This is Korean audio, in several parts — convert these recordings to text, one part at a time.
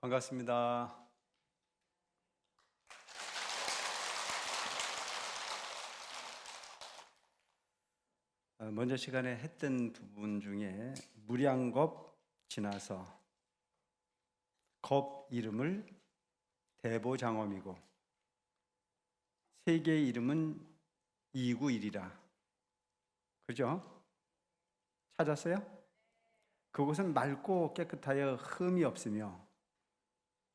반갑습니다. 먼저 시간에 했던 부분 중에 무량겁 지나서 겁 이름을 대보장엄이고 세계의 이름은 이구일이라. 그죠? 찾았어요? 그곳은 맑고 깨끗하여 흠이 없으며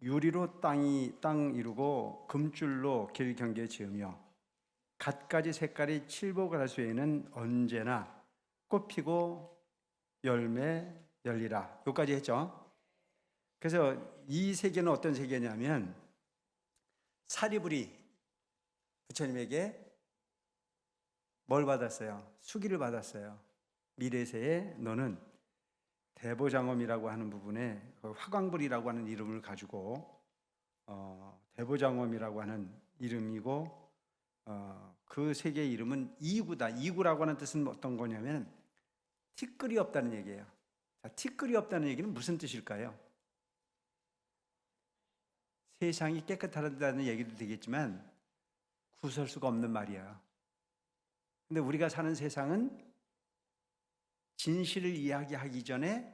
유리로 땅 이루고 금줄로 길 경계 지으며 갖가지 색깔이 칠복을 할 수에는 언제나 꽃피고 열매 열리라. 여기까지 했죠. 그래서 이 세계는 어떤 세계냐면 사리부리 부처님에게 뭘 받았어요? 수기를 받았어요. 미래세에 너는 대보장엄이라고 하는 부분에 화광불이라고 하는 이름을 가지고 대보장엄이라고 하는 이름이고 그 세계의 이름은 이구다. 이구라고 하는 뜻은 어떤 거냐면 티끌이 없다는 얘기예요. 자, 티끌이 없다는 얘기는 무슨 뜻일까요? 세상이 깨끗하다는 얘기도 되겠지만 구설수가 없는 말이야. 근데 우리가 사는 세상은 진실을 이야기하기 전에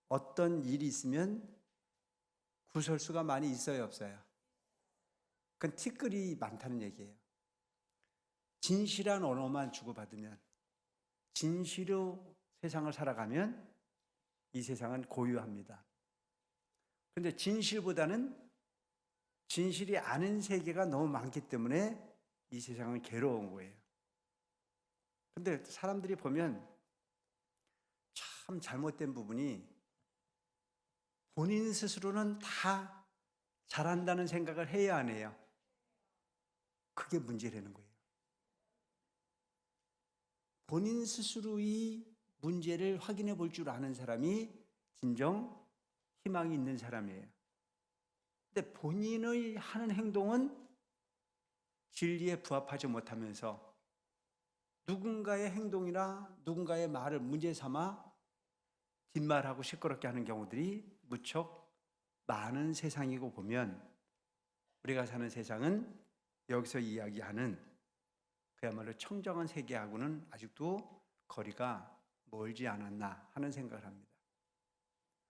어떤 일이 있으면 구설수가 많이 있어요, 없어요? 그건 티끌이 많다는 얘기예요. 진실한 언어만 주고받으면, 진실로 세상을 살아가면 이 세상은 고요합니다. 그런데 진실보다는 진실이 아닌 세계가 너무 많기 때문에 이 세상은 괴로운 거예요. 그런데 사람들이 보면 참 잘못된 부분이 본인 스스로는 다 잘한다는 생각을 해야 안 해요. 그게 문제라는 거예요. 본인 스스로의 문제를 확인해 볼 줄 아는 사람이 진정 희망이 있는 사람이에요. 근데 본인의 하는 행동은 진리에 부합하지 못하면서 누군가의 행동이나 누군가의 말을 문제 삼아 뒷말하고 시끄럽게 하는 경우들이 무척 많은 세상이고 보면 우리가 사는 세상은 여기서 이야기하는 그야말로 청정한 세계하고는 아직도 거리가 멀지 않았나 하는 생각을 합니다.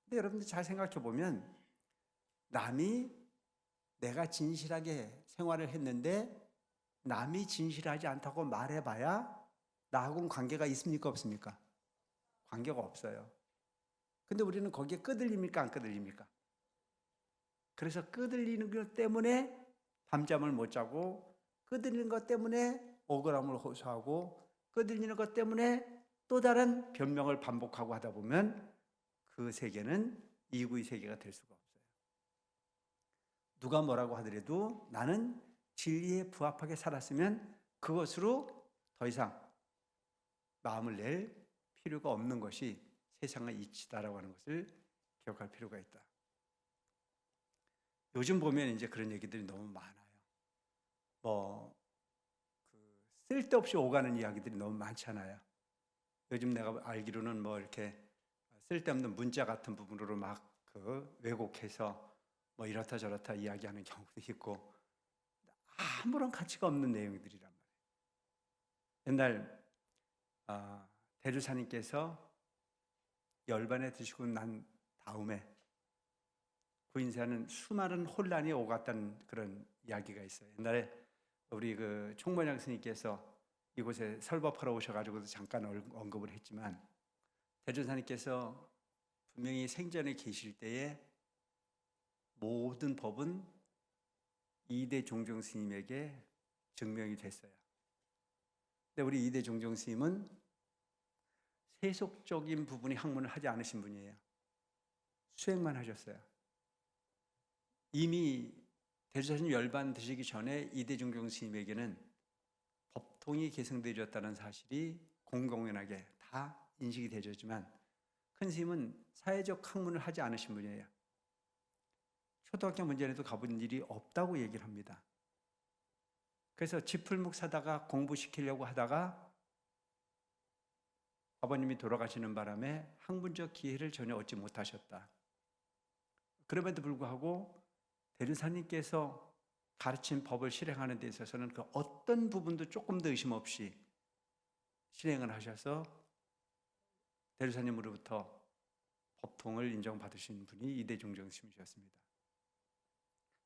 근데 여러분들 잘 생각해 보면 남이 내가 진실하게 생활을 했는데 남이 진실하지 않다고 말해봐야 나하고는 관계가 있습니까 없습니까? 관계가 없어요. 근데 우리는 거기에 끄들립니까 안 끄들립니까? 그래서 끄들리는 것 때문에 밤잠을 못 자고 끄들리는 것 때문에 억울함을 호소하고 끄들리는 것 때문에 또 다른 변명을 반복하고 하다 보면 그 세계는 이구의 세계가 될 수가 없어요. 누가 뭐라고 하더라도 나는 진리에 부합하게 살았으면 그것으로 더 이상 마음을 낼 필요가 없는 것이 세상의 이치다라고 하는 것을 기억할 필요가 있다. 요즘 보면 이제 그런 얘기들이 너무 많아요. 쓸데없이 오가는 이야기들이 너무 많잖아요. 요즘 내가 알기로는 이렇게 쓸데없는 문자 같은 부분으로 막 왜곡해서 이렇다 저렇다 이야기하는 경우도 있고 아무런 가치가 없는 내용들이란 말이에요. 옛날 대주사님께서 열반에 드시고 난 다음에 그 인사는 수많은 혼란이 오갔다는 그런 이야기가 있어요. 옛날에 우리 총무장 스님께서 이곳에 설법하러 오셔가지고도 잠깐 언급을 했지만 대주사님께서 분명히 생전에 계실 때에 모든 법은 이대 종종 스님에게 증명이 됐어요. 근데 우리 이대 종종 스님은 세속적인 부분이 학문을 하지 않으신 분이에요. 수행만 하셨어요. 이미 대주사님 열반 드시기 전에 이대 종종 스님에게는 법통이 계승되어졌다는 사실이 공공연하게 다 인식이 되었지만 큰 스님은 사회적 학문을 하지 않으신 분이에요. 초등학교 문제에도 가본 일이 없다고 얘기를 합니다. 그래서 지풀묵 사다가 공부시키려고 하다가 아버님이 돌아가시는 바람에 학문적 기회를 전혀 얻지 못하셨다. 그럼에도 불구하고 대리사님께서 가르친 법을 실행하는 데 있어서는 그 어떤 부분도 조금 더 의심 없이 실행을 하셔서 대리사님으로부터 법통을 인정받으신 분이 이대종정 스님이셨습니다.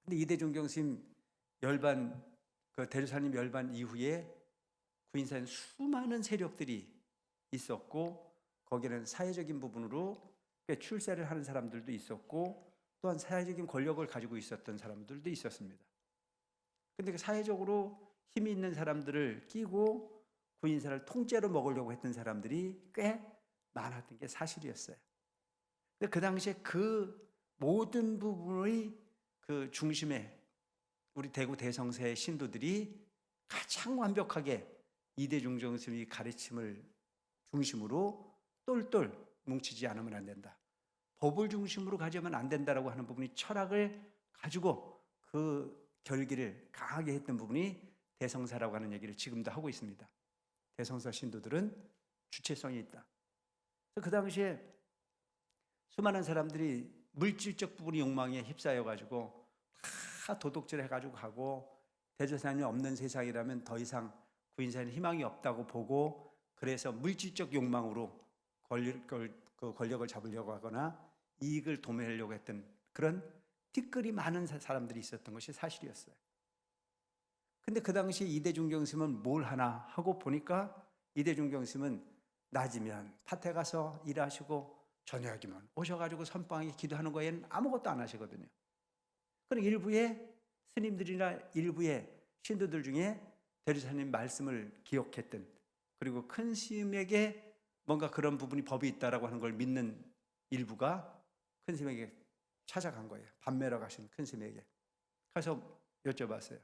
근데 이대종정 스님 열반, 그 대리사님 열반 이후에 구인사에는 수많은 세력들이 있었고, 거기는 사회적인 부분으로 꽤 출세를 하는 사람들도 있었고, 또한 사회적인 권력을 가지고 있었던 사람들도 있었습니다. 근데 그 사회적으로 힘이 있는 사람들을 끼고 구인사를 통째로 먹으려고 했던 사람들이 꽤 많았던 게 사실이었어요. 근데 그 당시에 그 모든 부분의 그 중심에 우리 대구 대성사의 신도들이 가장 완벽하게 이대종정 스님의 가르침을 중심으로 똘똘 뭉치지 않으면 안 된다. 법을 중심으로 가져면 안 된다라고 하는 부분이 철학을 가지고 그 결기를 강하게 했던 부분이 대성사라고 하는 얘기를 지금도 하고 있습니다. 대성사 신도들은 주체성이 있다. 그 당시에 수많은 사람들이 물질적 부분이 욕망에 휩싸여 가지고 다 도둑질 해가지고 가고, 대제사장이 없는 세상이라면 더 이상 구인사에는 희망이 없다고 보고, 그래서 물질적 욕망으로 권력을 잡으려고 하거나 이익을 도모하려고 했던 그런 티끌이 많은 사람들이 있었던 것이 사실이었어요. 근데 그 당시 이대종정 스님은 뭘 하나 하고 보니까, 이대종정 스님은 낮이면 밭에 가서 일하시고 저녁이면 오셔가지고 선방에 기도하는 거에는 아무것도 안 하시거든요. 그럼 일부의 스님들이나 일부의 신도들 중에 대리사님 말씀을 기억했던, 그리고 큰 스님에게 뭔가 그런 부분이 법이 있다라고 하는 걸 믿는 일부가 큰 스님에게 찾아간 거예요. 밥 매러 가신 큰 스님에게. 그래서 여쭤봤어요.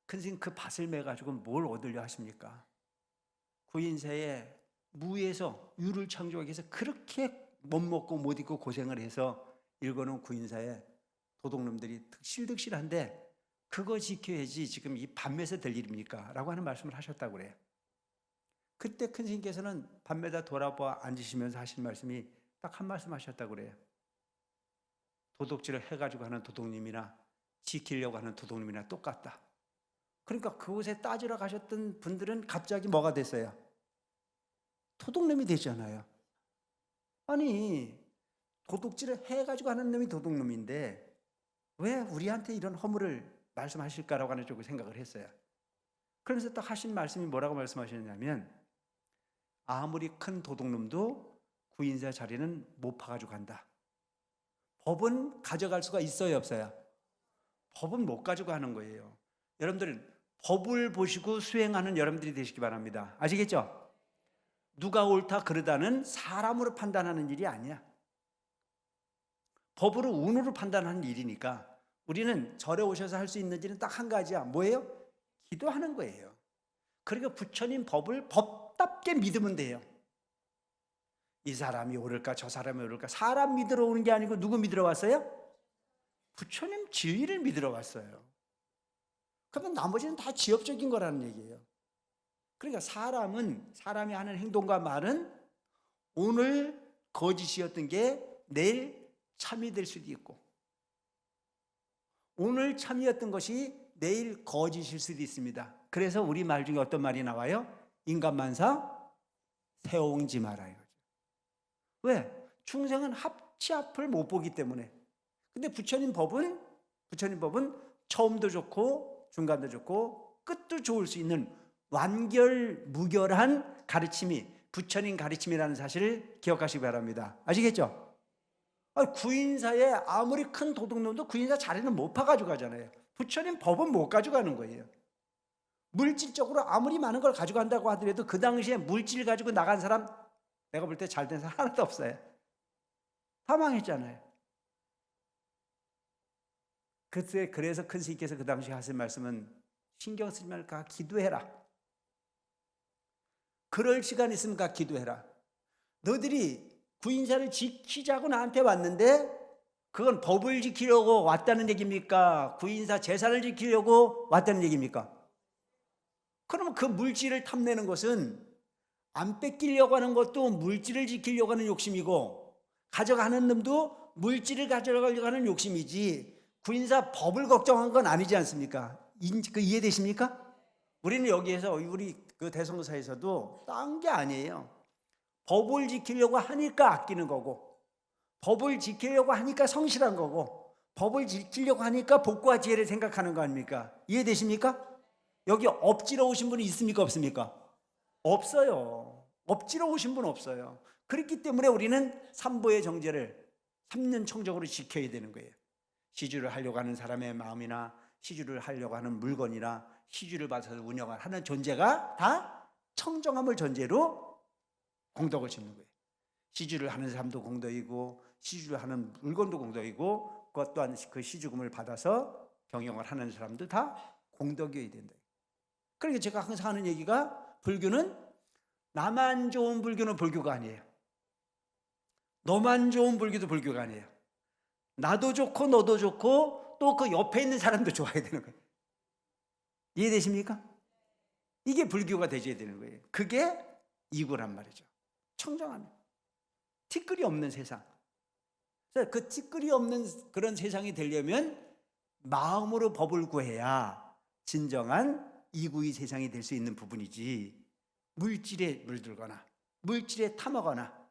큰 스님, 그 밭을 매가지고 뭘 얻으려 하십니까? 구인사에 무에서 유를 창조하기 위해서 그렇게 못 먹고 못 입고 고생을 해서 일궈놓은 구인사에 도둑놈들이 득실득실한데 그거 지켜야지 지금 이 밤매서 될 일입니까? 라고 하는 말씀을 하셨다고 그래요. 그때 큰 스님께서는 밤매다 돌아봐 앉으시면서 하신 말씀이 딱 한 말씀 하셨다고 그래요. 도둑질을 해가지고 하는 도둑님이나 지키려고 하는 도둑님이나 똑같다. 그러니까 그곳에 따지러 가셨던 분들은 갑자기 뭐가 됐어요? 도둑놈이 되잖아요. 아니, 도둑질을 해가지고 하는 놈이 도둑놈인데 왜 우리한테 이런 허물을 말씀하실까라고 하는 쪽으로 생각을 했어요. 그러면서 딱 하신 말씀이 뭐라고 말씀하셨냐면, 아무리 큰 도둑놈도 구인사 자리는 못 파가지고 간다. 법은 가져갈 수가 있어요, 없어요? 법은 못 가지고 하는 거예요. 여러분들 법을 보시고 수행하는 여러분들이 되시기 바랍니다. 아시겠죠? 누가 옳다 그르다는 사람으로 판단하는 일이 아니야. 법으로 운으로 판단하는 일이니까 우리는 절에 오셔서 할 수 있는 일은 딱 한 가지야. 뭐예요? 기도하는 거예요. 그러니까 부처님 법을 법답게 믿으면 돼요. 이 사람이 옳을까 저 사람이 옳을까, 사람 믿으러 오는 게 아니고 누구 믿으러 왔어요? 부처님 진리를 믿으러 왔어요. 그러면 나머지는 다 지엽적인 거라는 얘기예요. 그러니까 사람이 하는 행동과 말은 오늘 거짓이었던 게 내일 참이 될 수도 있고, 오늘 참이었던 것이 내일 거짓일 수도 있습니다. 그래서 우리 말 중에 어떤 말이 나와요? 인간만사 세옹지 마라 이거죠. 왜? 중생은 합치 앞을 못 보기 때문에. 근데 부처님 법은 처음도 좋고 중간도 좋고 끝도 좋을 수 있는 완결무결한 가르침이 부처님 가르침이라는 사실을 기억하시기 바랍니다. 아시겠죠? 구인사에 아무리 큰 도둑놈도 구인사 자리는 못 파가지고 가잖아요. 부처님 법은 못 가져가는 거예요. 물질적으로 아무리 많은 걸 가져간다고 하더라도 그 당시에 물질 가지고 나간 사람, 내가 볼 때 잘 된 사람 하나도 없어요. 다 망했잖아요. 그래서 큰 스님께서 그 당시에 하신 말씀은, 신경 쓰지 말까 기도해라. 그럴 시간 있으면 가 기도해라. 너희들이 구인사를 지키자고 나한테 왔는데 그건 법을 지키려고 왔다는 얘기입니까? 구인사 제사를 지키려고 왔다는 얘기입니까? 그러면 그 물질을 탐내는 것은 안 뺏기려고 하는 것도 물질을 지키려고 하는 욕심이고, 가져가는 놈도 물질을 가져가려고 하는 욕심이지 구인사 법을 걱정한 건 아니지 않습니까? 그 이해되십니까? 우리는 여기에서 우리 그 대성사에서도 딴 게 아니에요. 법을 지키려고 하니까 아끼는 거고, 법을 지키려고 하니까 성실한 거고, 법을 지키려고 하니까 복과 지혜를 생각하는 거 아닙니까? 이해되십니까? 여기 엎지러오신 분이 있습니까? 없습니까? 없어요. 엎지러오신 분 없어요. 그렇기 때문에 우리는 삼보의 정제를 3년 청정으로 지켜야 되는 거예요. 시주를 하려고 하는 사람의 마음이나 시주를 하려고 하는 물건이나 시주를 받아서 운영을 하는 존재가 다 청정함을 전제로 공덕을 심는 거예요. 시주를 하는 사람도 공덕이고 시주를 하는 물건도 공덕이고 그것 또한 그 시주금을 받아서 경영을 하는 사람도 다 공덕이어야 된다. 그러니까 제가 항상 하는 얘기가 불교는 나만 좋은 불교는 불교가 아니에요. 너만 좋은 불교도 불교가 아니에요. 나도 좋고 너도 좋고 또 그 옆에 있는 사람도 좋아야 되는 거예요. 이해되십니까? 이게 불교가 되셔야 되는 거예요. 그게 이구란 말이죠. 청정함. 티끌이 없는 세상. 그 티끌이 없는 그런 세상이 되려면 마음으로 법을 구해야 진정한 이구의 세상이 될 수 있는 부분이지, 물질에 물들거나 물질에 탐하거나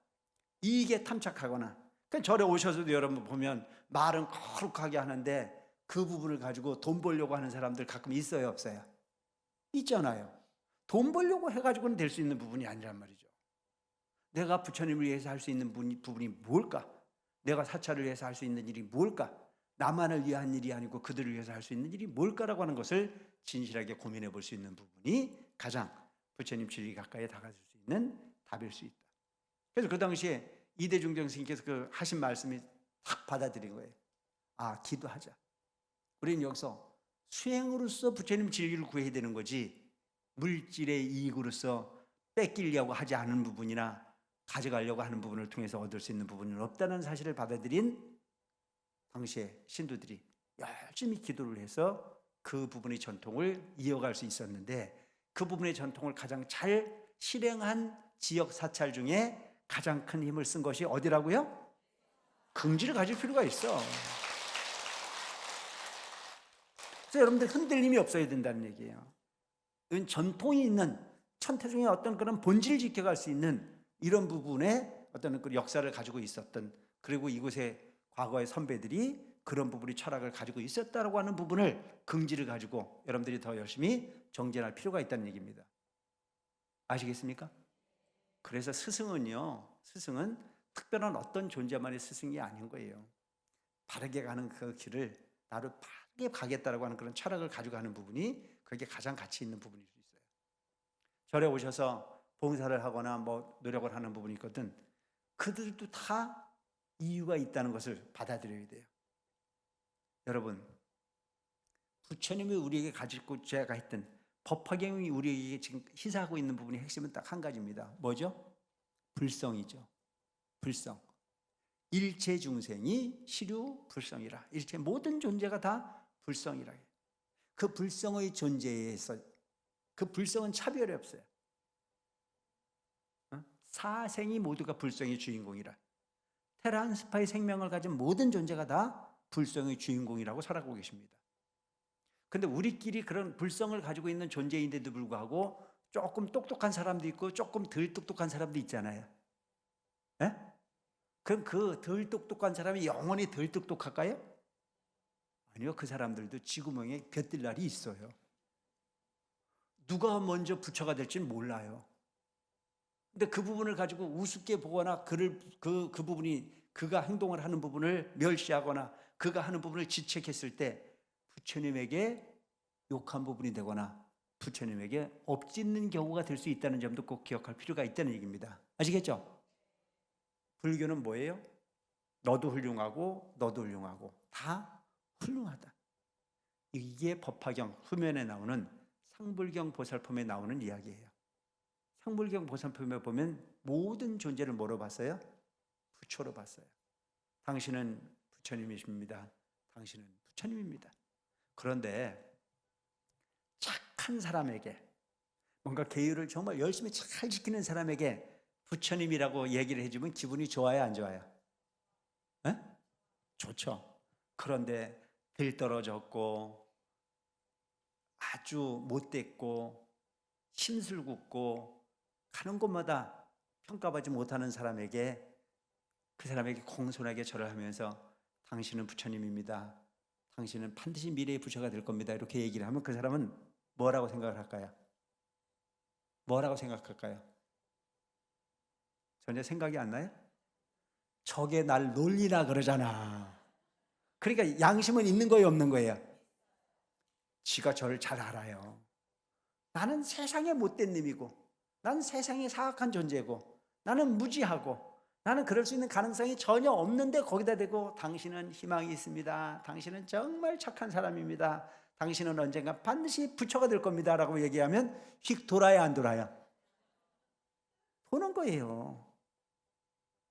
이익에 탐착하거나. 절에 오셔서도 여러분 보면 말은 거룩하게 하는데 그 부분을 가지고 돈 벌려고 하는 사람들 가끔 있어요, 없어요? 있잖아요. 돈 벌려고 해가지고는 될 수 있는 부분이 아니란 말이죠. 내가 부처님을 위해서 할 수 있는 부분이 뭘까? 내가 사찰을 위해서 할 수 있는 일이 뭘까? 나만을 위한 일이 아니고 그들을 위해서 할 수 있는 일이 뭘까라고 하는 것을 진실하게 고민해 볼 수 있는 부분이 가장 부처님 진리 가까이에 다가설 수 있는 답일 수 있다. 그래서 그 당시에 이대중정 스님께서 그 하신 말씀이 딱 받아들인 거예요. 아, 기도하자. 우리는 여기서 수행으로서 부처님 진리를 구해야 되는 거지 물질의 이익으로서 뺏기려고 하지 않은 부분이나 가져가려고 하는 부분을 통해서 얻을 수 있는 부분은 없다는 사실을 받아들인 당시의 신도들이 열심히 기도를 해서 그 부분의 전통을 이어갈 수 있었는데, 그 부분의 전통을 가장 잘 실행한 지역 사찰 중에 가장 큰 힘을 쓴 것이 어디라고요? 긍지를 가질 필요가 있어. 그래서 여러분들 흔들림이 없어야 된다는 얘기예요. 이건 전통이 있는 천태 중에 어떤 그런 본질을 지켜갈 수 있는 이런 부분에 어떤 그 역사를 가지고 있었던, 그리고 이곳에 과거의 선배들이 그런 부분이 철학을 가지고 있었다라고 하는 부분을 긍지를 가지고 여러분들이 더 열심히 정진할 필요가 있다는 얘기입니다. 아시겠습니까? 그래서 스승은 특별한 어떤 존재만의 스승이 아닌 거예요. 바르게 가는 그 길을 나를 바르게 가겠다라고 하는 그런 철학을 가지고 가는 부분이 그게 가장 가치 있는 부분일 수 있어요. 절에 오셔서 봉사를 하거나 뭐 노력을 하는 부분이 있거든, 그들도 다 이유가 있다는 것을 받아들여야 돼요. 여러분, 부처님이 우리에게 가지고 제가 했던 법화경이 우리에게 지금 시사하고 있는 부분의 핵심은 딱 한 가지입니다. 뭐죠? 불성이죠. 불성. 일체 중생이 시류 불성이라. 일체 모든 존재가 다 불성이라. 그 불성의 존재에서, 그 불성은 차별이 없어요. 사생이 모두가 불성의 주인공이라. 테란스파의 생명을 가진 모든 존재가 다 불성의 주인공이라고 살아가고 계십니다. 근데 우리끼리 그런 불성을 가지고 있는 존재인데도 불구하고 조금 똑똑한 사람도 있고 조금 덜 똑똑한 사람도 있잖아요. 예? 그럼 그 덜 똑똑한 사람이 영원히 덜 똑똑할까요? 아니요. 그 사람들도 지구멍에 볕들 날이 있어요. 누가 먼저 부처가 될지는 몰라요. 근데 그 부분을 가지고 우습게 보거나 그 부분이 그가 행동을 하는 부분을 멸시하거나 그가 하는 부분을 지책했을 때 부처님에게 욕한 부분이 되거나 부처님에게 엎짓는 경우가 될 수 있다는 점도 꼭 기억할 필요가 있다는 얘기입니다. 아시겠죠? 불교는 뭐예요? 너도 훌륭하고 너도 훌륭하고 다 훌륭하다. 이게 법화경 후면에 나오는 상불경 보살품에 나오는 이야기예요. 상불경 보살품에 보면 모든 존재를 뭐로 봤어요? 부처로 봤어요. 당신은 부처님이십니다. 당신은 부처님입니다. 그런데 착한 사람에게, 뭔가 계율을 정말 열심히 잘 지키는 사람에게 부처님이라고 얘기를 해주면 기분이 좋아요, 안 좋아요? 에? 좋죠. 그런데 들떨어졌고 아주 못됐고 심술궂고 가는 곳마다 평가받지 못하는 사람에게, 그 사람에게 공손하게 절을 하면서 당신은 부처님입니다, 당신은 반드시 미래의 부처가 될 겁니다, 이렇게 얘기를 하면 그 사람은 뭐라고 생각을 할까요? 뭐라고 생각할까요? 전혀 생각이 안 나요? 저게 날 놀리나 그러잖아. 그러니까 양심은 있는 거예요, 없는 거예요? 지가 저를 잘 알아요. 나는 세상에 못된 놈이고, 나는 세상에 사악한 존재고, 나는 무지하고, 나는 그럴 수 있는 가능성이 전혀 없는데 거기다 대고 당신은 희망이 있습니다, 당신은 정말 착한 사람입니다, 당신은 언젠가 반드시 부처가 될 겁니다 라고 얘기하면 휙 돌아야 안 돌아요? 도는 거예요.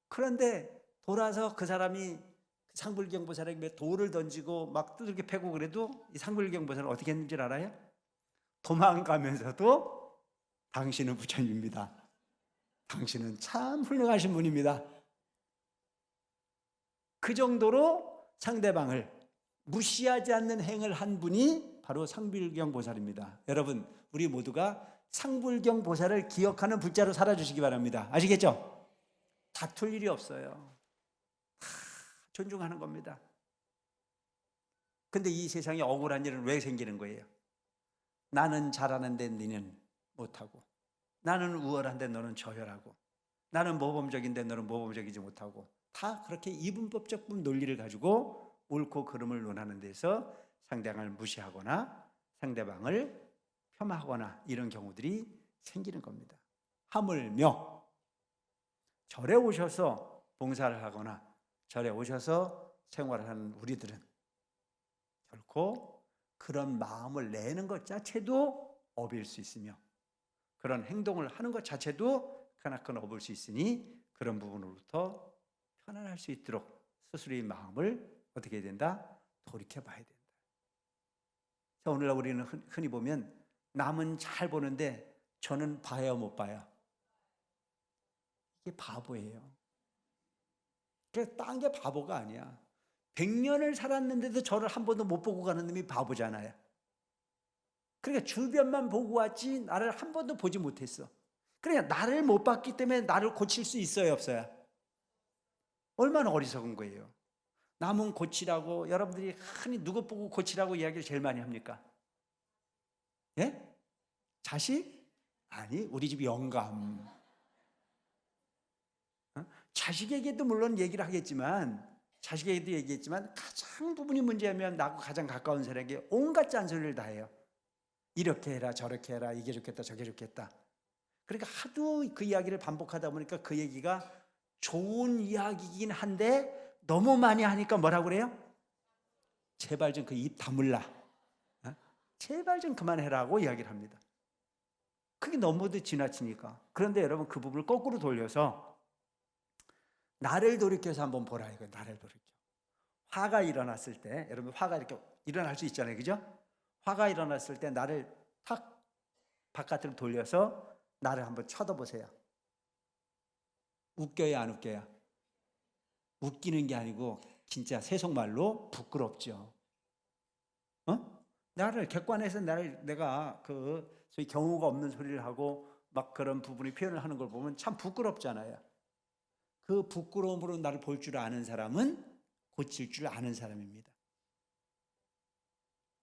그런데 돌아서 그 사람이 상불경보살에게 돌을 던지고 막 두들겨 패고 그래도 이 상불경보살은 어떻게 했는지 알아요? 도망가면서도 당신은 부처님입니다, 당신은 참 훌륭하신 분입니다, 그 정도로 상대방을 무시하지 않는 행을 한 분이 바로 상불경보살입니다. 여러분, 우리 모두가 상불경보살을 기억하는 불자로 살아주시기 바랍니다. 아시겠죠? 다툴 일이 없어요. 다 존중하는 겁니다. 근데 이 세상에 억울한 일은 왜 생기는 거예요? 나는 잘하는데 너는 못하고, 나는 우월한데 너는 저열하고, 나는 모범적인데 너는 모범적이지 못하고, 다 그렇게 이분법적분 논리를 가지고 옳고 그름을 논하는 데서 상대방을 무시하거나 상대방을 폄하하거나 이런 경우들이 생기는 겁니다. 하물며 절에 오셔서 봉사를 하거나 절에 오셔서 생활을 하는 우리들은 결코 그런 마음을 내는 것 자체도 업일 수 있으며, 그런 행동을 하는 것 자체도 크나큰 업을 수 있으니 그런 부분으로부터 편안할 수 있도록 스스로의 마음을 어떻게 해야 된다? 돌이켜봐야 된다. 자, 오늘날 우리는 흔히 보면 남은 잘 보는데 저는 봐야 못 봐요. 이게 바보예요. 딴 게 바보가 아니야. 100년을 살았는데도 저를 한 번도 못 보고 가는 놈이 바보잖아요. 그러니까 주변만 보고 왔지 나를 한 번도 보지 못했어. 그러니까 나를 못 봤기 때문에 나를 고칠 수 있어요, 없어요? 얼마나 어리석은 거예요. 남은 고치라고, 여러분들이 흔히 누구 보고 고치라고 이야기를 제일 많이 합니까? 예? 자식? 아니, 우리 집 영감. 자식에게도 물론 얘기를 하겠지만, 자식에게도 얘기했지만 가장 부분이 문제면 나하고 가장 가까운 사람에게 온갖 짠소리를 다 해요. 이렇게 해라, 저렇게 해라, 이게 좋겠다, 저게 좋겠다. 그러니까 하도 그 이야기를 반복하다 보니까 그 얘기가 좋은 이야기이긴 한데 너무 많이 하니까 뭐라고 그래요? 제발 좀 그 입 다물라, 제발 좀 그만해라고 이야기를 합니다. 그게 너무도 지나치니까. 그런데 여러분, 그 부분을 거꾸로 돌려서 나를 돌이켜서 한번 보라 이거. 나를 돌이켜. 화가 일어났을 때, 여러분 화가 이렇게 일어날 수 있잖아요, 그죠? 화가 일어났을 때 나를 탁 바깥으로 돌려서 나를 한번 쳐다보세요. 웃겨야 안 웃겨야? 웃기는 게 아니고 진짜 세속말로 부끄럽죠. 나를 객관해서 내가 그 소위 경우가 없는 소리를 하고 막 그런 부분이 표현을 하는 걸 보면 참 부끄럽잖아요. 그 부끄러움으로 나를 볼 줄 아는 사람은 고칠 줄 아는 사람입니다.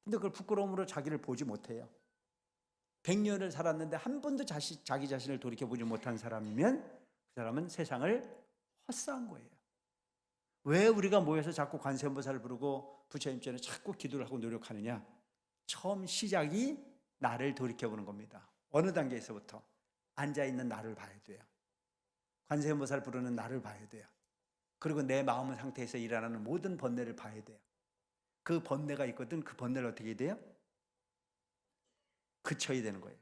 근데 그걸 부끄러움으로 자기를 보지 못해요. 100년을 살았는데 한 번도 자기 자신을 돌이켜보지 못한 사람이면 그 사람은 세상을 헛사한 거예요. 왜 우리가 모여서 자꾸 관세음보살을 부르고 부처님전에 자꾸 기도를 하고 노력하느냐? 처음 시작이 나를 돌이켜보는 겁니다. 어느 단계에서부터? 앉아있는 나를 봐야 돼요. 관세음보살 부르는 나를 봐야 돼요. 그리고 내 마음 상태에서 일어나는 모든 번뇌를 봐야 돼요. 그 번뇌가 있거든. 그 번뇌를 어떻게 해야 돼요? 그쳐야 되는 거예요.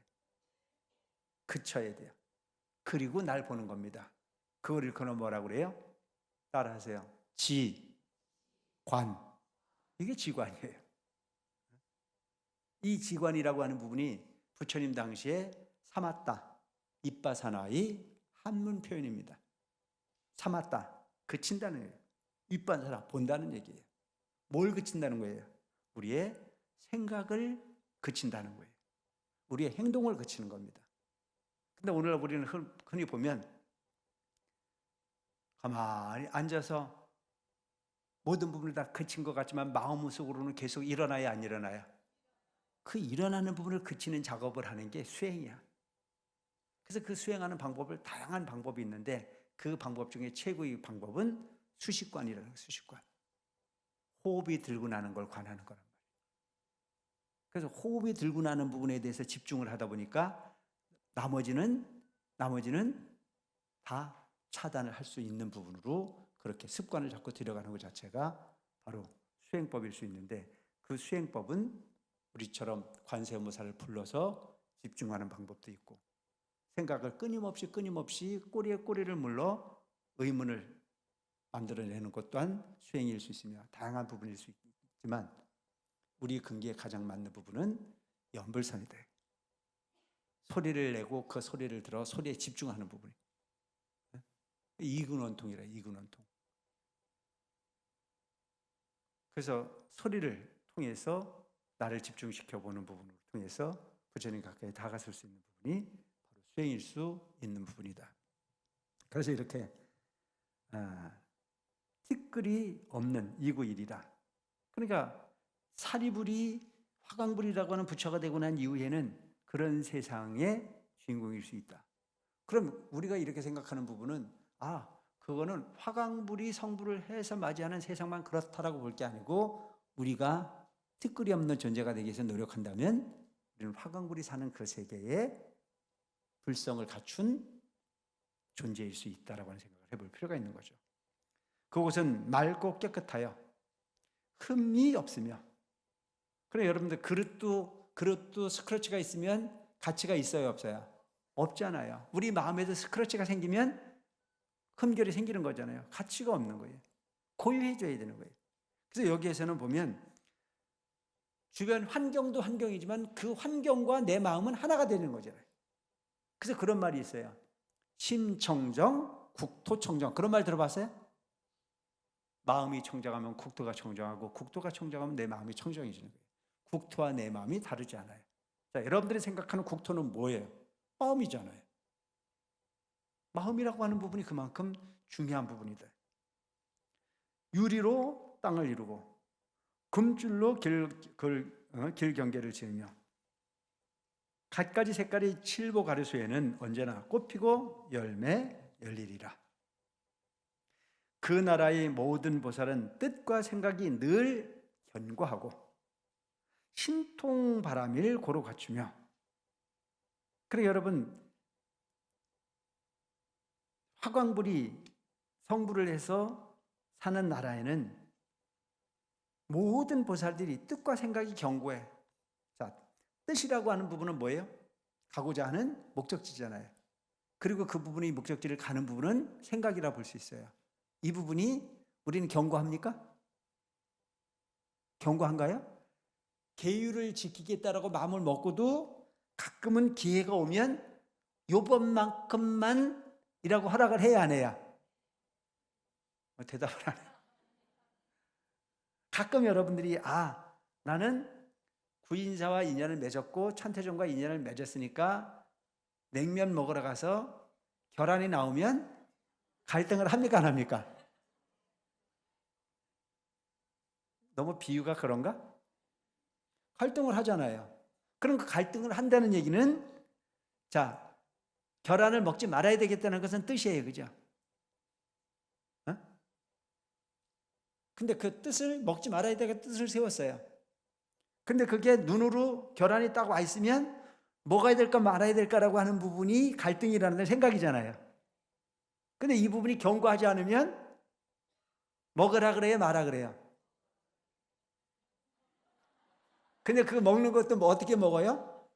그쳐야 돼요. 그리고 날 보는 겁니다. 그걸 일컬어 뭐라고 그래요? 따라하세요. 지관. 이게 지관이에요. 이 지관이라고 하는 부분이 부처님 당시에 사마따, 이빠사나의 한문 표현입니다. 사마따, 그친다는 거예요. 윗반사람 본다는 얘기예요. 뭘 그친다는 거예요? 우리의 생각을 그친다는 거예요. 우리의 행동을 그치는 겁니다. 근데 오늘 우리는 흔히 보면 가만히 앉아서 모든 부분을 다 그친 것 같지만 마음속으로는 계속 일어나야 안 일어나요? 그 일어나는 부분을 그치는 작업을 하는 게 수행이야. 그래서 그 수행하는 방법을 다양한 방법이 있는데 그 방법 중에 최고의 방법은 수식관이라는 거예요. 수식관. 호흡이 들고 나는 걸 관하는 거란 말이에요. 그래서 호흡이 들고 나는 부분에 대해서 집중을 하다 보니까 나머지는 다 차단을 할 수 있는 부분으로 그렇게 습관을 자꾸 들여가는 것 자체가 바로 수행법일 수 있는데, 그 수행법은 우리처럼 관세음보살을 불러서 집중하는 방법도 있고, 생각을 끊임없이 꼬리에 꼬리를 물러 의문을 만들어내는 것 또한 수행일 수 있으며 다양한 부분일 수 있지만, 우리 근기에 가장 맞는 부분은 연불선이다. 소리를 내고 그 소리를 들어 소리에 집중하는 부분이 이근원통이라. 이근원통. 그래서 소리를 통해서 나를 집중시켜 보는 부분을 통해서 부처님 가까이 다가설 수 있는 부분이 바로 수행일 수 있는 부분이다. 그래서 이렇게 티끌이 없는 이구일이다. 그러니까 사리불이 화강불이라고 하는 부처가 되고 난 이후에는 그런 세상의 주인공일 수 있다. 그럼 우리가 이렇게 생각하는 부분은 그거는 화강불이 성불을 해서 맞이하는 세상만 그렇다라고 볼 게 아니고, 우리가 티끌이 없는 존재가 되기 위해서 노력한다면 우리는 화강불이 사는 그 세계에 불성을 갖춘 존재일 수 있다라고 하는 생각을 해볼 필요가 있는 거죠. 그곳은 맑고 깨끗하여 흠이 없으며, 그래 여러분들 그릇도 스크래치가 있으면 가치가 있어요, 없어요? 없잖아요. 우리 마음에도 스크래치가 생기면 흠결이 생기는 거잖아요. 가치가 없는 거예요. 고유해줘야 되는 거예요. 그래서 여기에서는 보면 주변 환경도 환경이지만 그 환경과 내 마음은 하나가 되는 거잖아요. 그래서 그런 말이 있어요. 심청정, 국토청정. 그런 말 들어봤어요? 마음이 청정하면 국토가 청정하고, 국토가 청정하면 내 마음이 청정해지는 거예요. 국토와 내 마음이 다르지 않아요. 자, 여러분들이 생각하는 국토는 뭐예요? 마음이잖아요. 마음이라고 하는 부분이 그만큼 중요한 부분이다. 유리로 땅을 이루고 금줄로 길경계를 지으며 갖가지 색깔의 칠보 가르수에는 언제나 꽃피고 열매 열리리라. 그 나라의 모든 보살은 뜻과 생각이 늘 견고하고 신통바람일 고로 갖추며. 그래 여러분, 화광불이 성불을 해서 사는 나라에는 모든 보살들이 뜻과 생각이 견고해. 자, 뜻이라고 하는 부분은 뭐예요? 가고자 하는 목적지잖아요. 그리고 그 부분이 목적지를 가는 부분은 생각이라 볼 수 있어요. 이 부분이 우리는 견고합니까? 견고한가요? 계율을 지키겠다라고 마음을 먹고도 가끔은 기회가 오면 요번만큼만 이라고 허락을 해야 안 해야? 대답을 안 해요. 가끔 여러분들이 나는 구인사와 인연을 맺었고 천태종과 인연을 맺었으니까 냉면 먹으러 가서 결안이 나오면 갈등을 합니까 안 합니까? 너무 비유가 그런가? 갈등을 하잖아요. 그럼 그 갈등을 한다는 얘기는, 자, 결안을 먹지 말아야 되겠다는 것은 뜻이에요. 그죠? 근데 그 뜻을 먹지 말아야 되겠다는 뜻을 세웠어요. 근데 그게 눈으로 결안이 딱 와 있으면 먹어야 될까 말아야 될까라고 하는 부분이 갈등이라는 생각이잖아요. 근데 이 부분이 견고하지 않으면 먹으라 그래요, 말아 그래요? 근데 그 먹는 것도 뭐 어떻게 먹어요?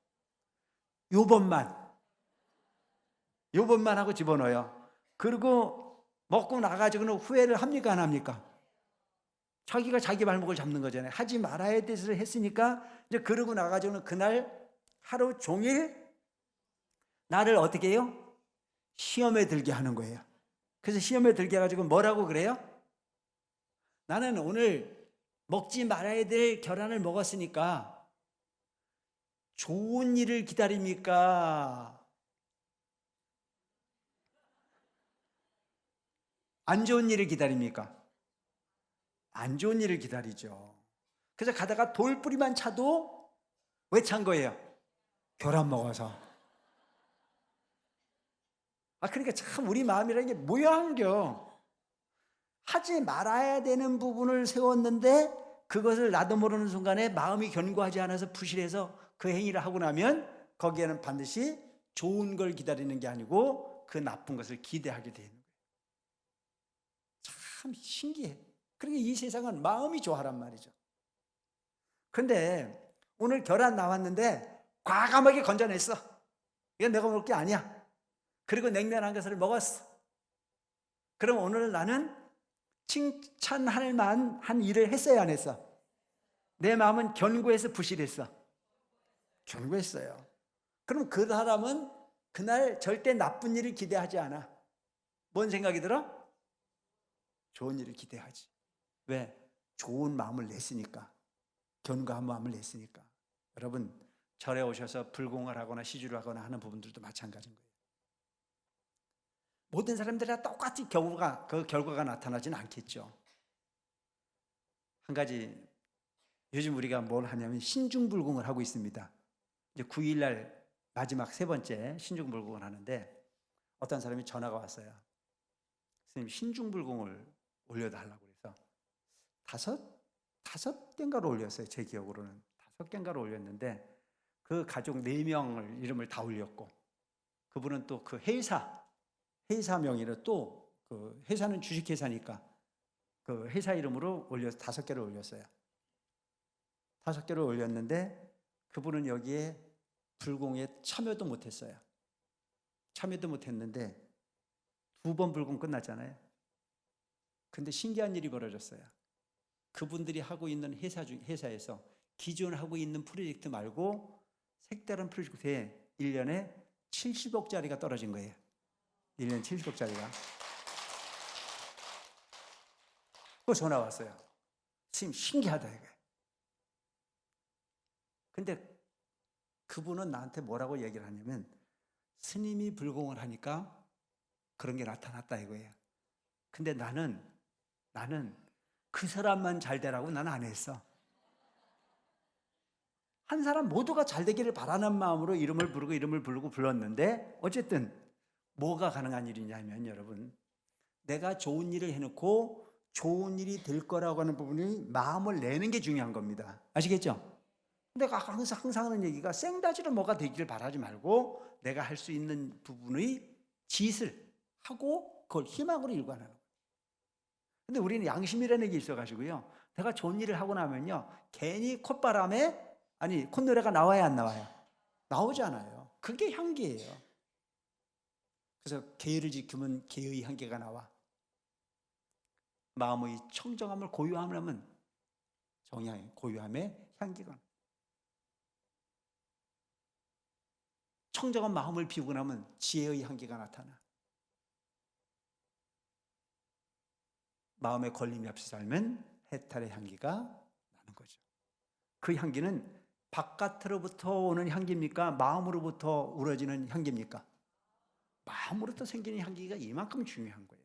요번만 하고 집어넣어요. 그리고 먹고 나가지고는 후회를 합니까 안 합니까? 자기가 자기 발목을 잡는 거잖아요. 하지 말아야 돼서 했으니까 이제 그러고 나가지고는 그날 하루 종일 나를 어떻게 해요? 시험에 들게 하는 거예요. 그래서 시험에 들게 해가지고 뭐라고 그래요? 나는 오늘 먹지 말아야 될 계란을 먹었으니까 좋은 일을 기다립니까? 안 좋은 일을 기다립니까? 안 좋은 일을 기다리죠. 그래서 가다가 돌뿌리만 차도 왜 찬 거예요? 계란 먹어서. 그러니까 참 우리 마음이라는 게 모양겨. 하지 말아야 되는 부분을 세웠는데 그것을 나도 모르는 순간에 마음이 견고하지 않아서 부실해서 그 행위를 하고 나면 거기에는 반드시 좋은 걸 기다리는 게 아니고 그 나쁜 것을 기대하게 되는 거예요. 참 신기해. 그러니까 이 세상은 마음이 좋아란 말이죠. 근데 오늘 계란 나왔는데 과감하게 건져냈어. 이건 내가 먹을 게 아니야. 그리고 냉면 한 것을 먹었어. 그럼 오늘 나는 칭찬할 만한 일을 했어요, 안 했어? 내 마음은 견고해서 부실했어. 견고했어요. 그럼 그 사람은 그날 절대 나쁜 일을 기대하지 않아. 뭔 생각이 들어? 좋은 일을 기대하지. 왜? 좋은 마음을 냈으니까. 견고한 마음을 냈으니까. 여러분, 절에 오셔서 불공을 하거나 시주를 하거나 하는 부분들도 마찬가지인 거예요. 모든 사람들이 다 똑같이 그 결과가 나타나지는 않겠죠. 한 가지 요즘 우리가 뭘 하냐면 신중불공을 하고 있습니다. 이제 9일날 마지막 세 번째 신중불공을 하는데 어떤 사람이 전화가 왔어요. 선생님, 신중불공을 올려달라고 해서 다섯 개인가로 올렸어요. 제 기억으로는 5개인가로 올렸는데 그 가족 4명을 이름을 다 올렸고 그분은 또 그 회사 명의로 또 그 회사는 주식회사니까 그 회사 이름으로 올려서 5개를 올렸어요. 5개를 올렸는데 그분은 여기에 불공에 참여도 못했어요. 참여도 못했는데 2번 불공 끝났잖아요. 근데 신기한 일이 벌어졌어요. 그분들이 하고 있는 회사에서 기존 하고 있는 프로젝트 말고 색다른 프로젝트에 1년에 70억짜리가 떨어진 거예요. 1년에 70억짜리가. 그 전화 왔어요. 선생님, 신기하다 이거예요. 근데 그분은 나한테 뭐라고 얘기를 하냐면 스님이 불공을 하니까 그런 게 나타났다 이거예요. 근데 나는 그 사람만 잘 되라고 나는 안 했어. 한 사람 모두가 잘 되기를 바라는 마음으로 이름을 부르고 불렀는데 어쨌든 뭐가 가능한 일이냐면 여러분, 내가 좋은 일을 해놓고 좋은 일이 될 거라고 하는 부분이 마음을 내는 게 중요한 겁니다. 아시겠죠? 내가 항상 하는 얘기가 생다지로 뭐가 되기를 바라지 말고 내가 할 수 있는 부분의 짓을 하고 그걸 희망으로 일관하는 거예요. 근데 우리는 양심이라는 게 있어가지고요. 내가 좋은 일을 하고 나면요. 괜히 콧노래가 나와야 안 나와요? 나오잖아요. 그게 향기예요. 그래서 계를 지키면 계의 향기가 나와. 마음의 청정함을 고유하면 정향, 고유함의 향기가 나와. 청정한 마음을 비우고 나면 지혜의 향기가 나타나. 마음에 걸림이 없이 살면 해탈의 향기가 나는 거죠. 그 향기는 바깥으로부터 오는 향기입니까? 마음으로부터 우러지는 향기입니까? 마음으로부터 생기는 향기가 이만큼 중요한 거예요.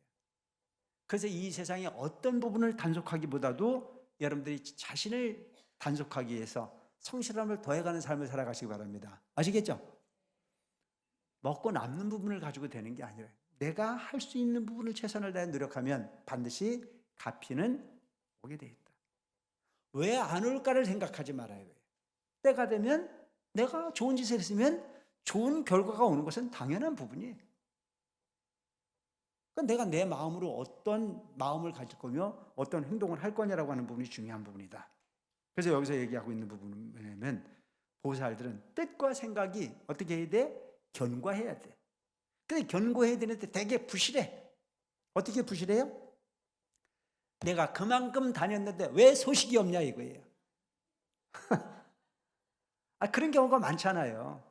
그래서 이 세상의 어떤 부분을 단속하기보다도 여러분들이 자신을 단속하기 위해서 성실함을 더해가는 삶을 살아가시기 바랍니다. 아시겠죠? 먹고 남는 부분을 가지고 되는 게 아니라 내가 할 수 있는 부분을 최선을 다해 노력하면 반드시 갚이는 오게 돼 있다. 왜 안 올까를 생각하지 말아야 돼요. 때가 되면 내가 좋은 짓을 했으면 좋은 결과가 오는 것은 당연한 부분이에요. 그러니까 내가 내 마음으로 어떤 마음을 가질 거며 어떤 행동을 할 거냐라고 하는 부분이 중요한 부분이다. 그래서 여기서 얘기하고 있는 부분은 뭐냐면 보살들은 뜻과 생각이 어떻게 해야 돼? 견고해야 돼. 근데 견고해야 되는데 되게 부실해. 어떻게 부실해요? 내가 그만큼 다녔는데 왜 소식이 없냐 이거예요. 그런 경우가 많잖아요.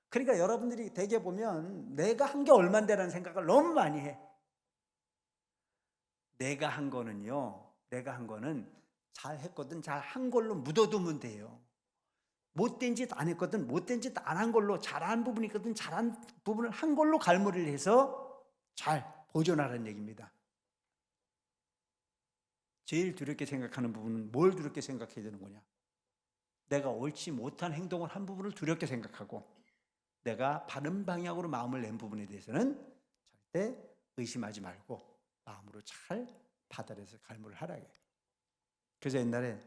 그러니까 여러분들이 되게 보면 내가 한 게 얼만데라는 생각을 너무 많이 해. 내가 한 거는요, 내가 한 거는 잘했거든 잘 한 걸로 묻어두면 돼요. 못된 짓 안 했거든 못된 짓 안 한 걸로, 잘한 부분이 있거든 잘한 부분을 한 걸로 갈무리를 해서 잘 보존하라는 얘기입니다. 제일 두렵게 생각하는 부분은 뭘 두렵게 생각해야 되는 거냐? 내가 옳지 못한 행동을 한 부분을 두렵게 생각하고, 내가 바른 방향으로 마음을 낸 부분에 대해서는 절대 의심하지 말고 마음으로 잘 받아들여서 갈무를 하라게. 그래서 옛날에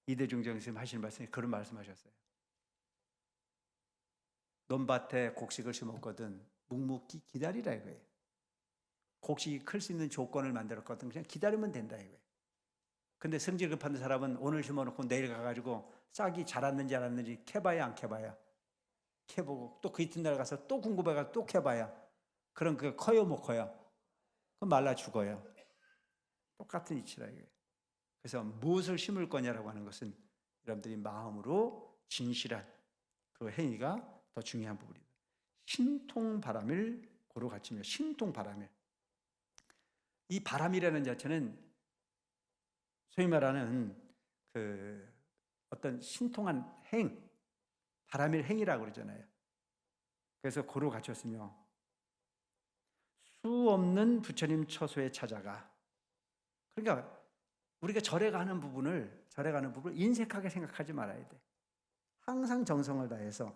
이대중 선생님 하시는 말씀에 그런 말씀하셨어요. 논밭에 곡식을 심었거든 묵묵히 기다리라 이거예요. 곡식이 클 수 있는 조건을 만들었거든 그냥 기다리면 된다 이거예요. 근데 성질 급한 사람은 오늘 심어놓고 내일 가가지고 싹이 자랐는지 안 자랐는지 캐봐야 안 캐봐야, 캐보고 또 그 이튿날 가서 또 궁금해가지고 또 캐봐야, 그럼 그게 커요 못 커요? 그럼 말라 죽어요. 똑같은 이치라 이거예요. 그래서 무엇을 심을 거냐라고 하는 것은 여러분들이 마음으로 진실한 그 행위가 더 중요한 부분입니다. 신통바람을 고루 갖추며, 신통바람을, 이 바람이라는 자체는 소위 말하는 그 어떤 신통한 행, 바람일 행이라고 그러잖아요. 그래서 고루 갖췄으며 수 없는 부처님 처소에 찾아가. 그러니까 우리가 절에 가는 부분을 인색하게 생각하지 말아야 돼. 항상 정성을 다해서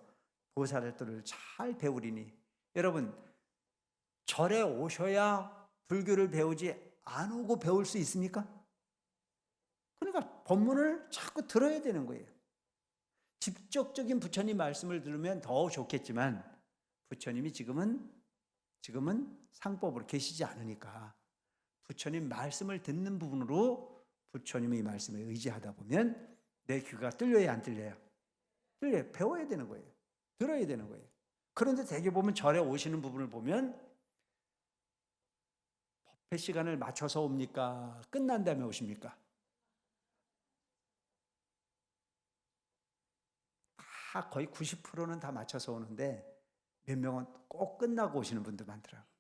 보살들을 잘 배우리니. 여러분, 절에 오셔야 불교를 배우지 안 오고 배울 수 있습니까? 그러니까 법문을 자꾸 들어야 되는 거예요. 직접적인 부처님 말씀을 들으면 더 좋겠지만 부처님이 지금은 상법으로 계시지 않으니까 부처님 말씀을 듣는 부분으로 부처님의 말씀에 의지하다 보면 내 귀가 뚫려야 안 뚫려요? 뚫려요. 배워야 되는 거예요. 들어야 되는 거예요. 그런데 대개 보면 절에 오시는 부분을 보면 법회 시간을 맞춰서 옵니까? 끝난 다음에 오십니까? 다 거의 90%는 다 맞춰서 오는데 몇 명은 꼭 끝나고 오시는 분들 많더라고요.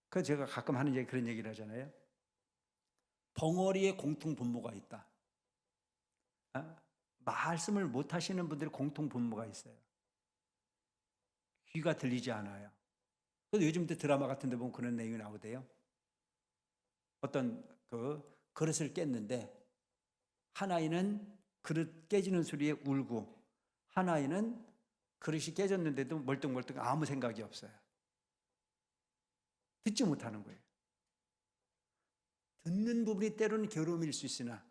그래서 제가 가끔 하는 얘기, 그런 얘기를 하잖아요. 벙어리에 공통 분모가 있다. 말씀을 못 하시는 분들이 공통 분모가 있어요. 귀가 들리지 않아요. 그래서 요즘 드라마 같은 데 보면 그런 내용이 나오대요. 어떤 그릇을 깼는데 한 아이는 그릇 깨지는 소리에 울고, 한 아이는 그릇이 깨졌는데도 멀뚱멀뚱 아무 생각이 없어요. 듣지 못하는 거예요. 듣는 부분이 때로는 괴로움일 수 있으나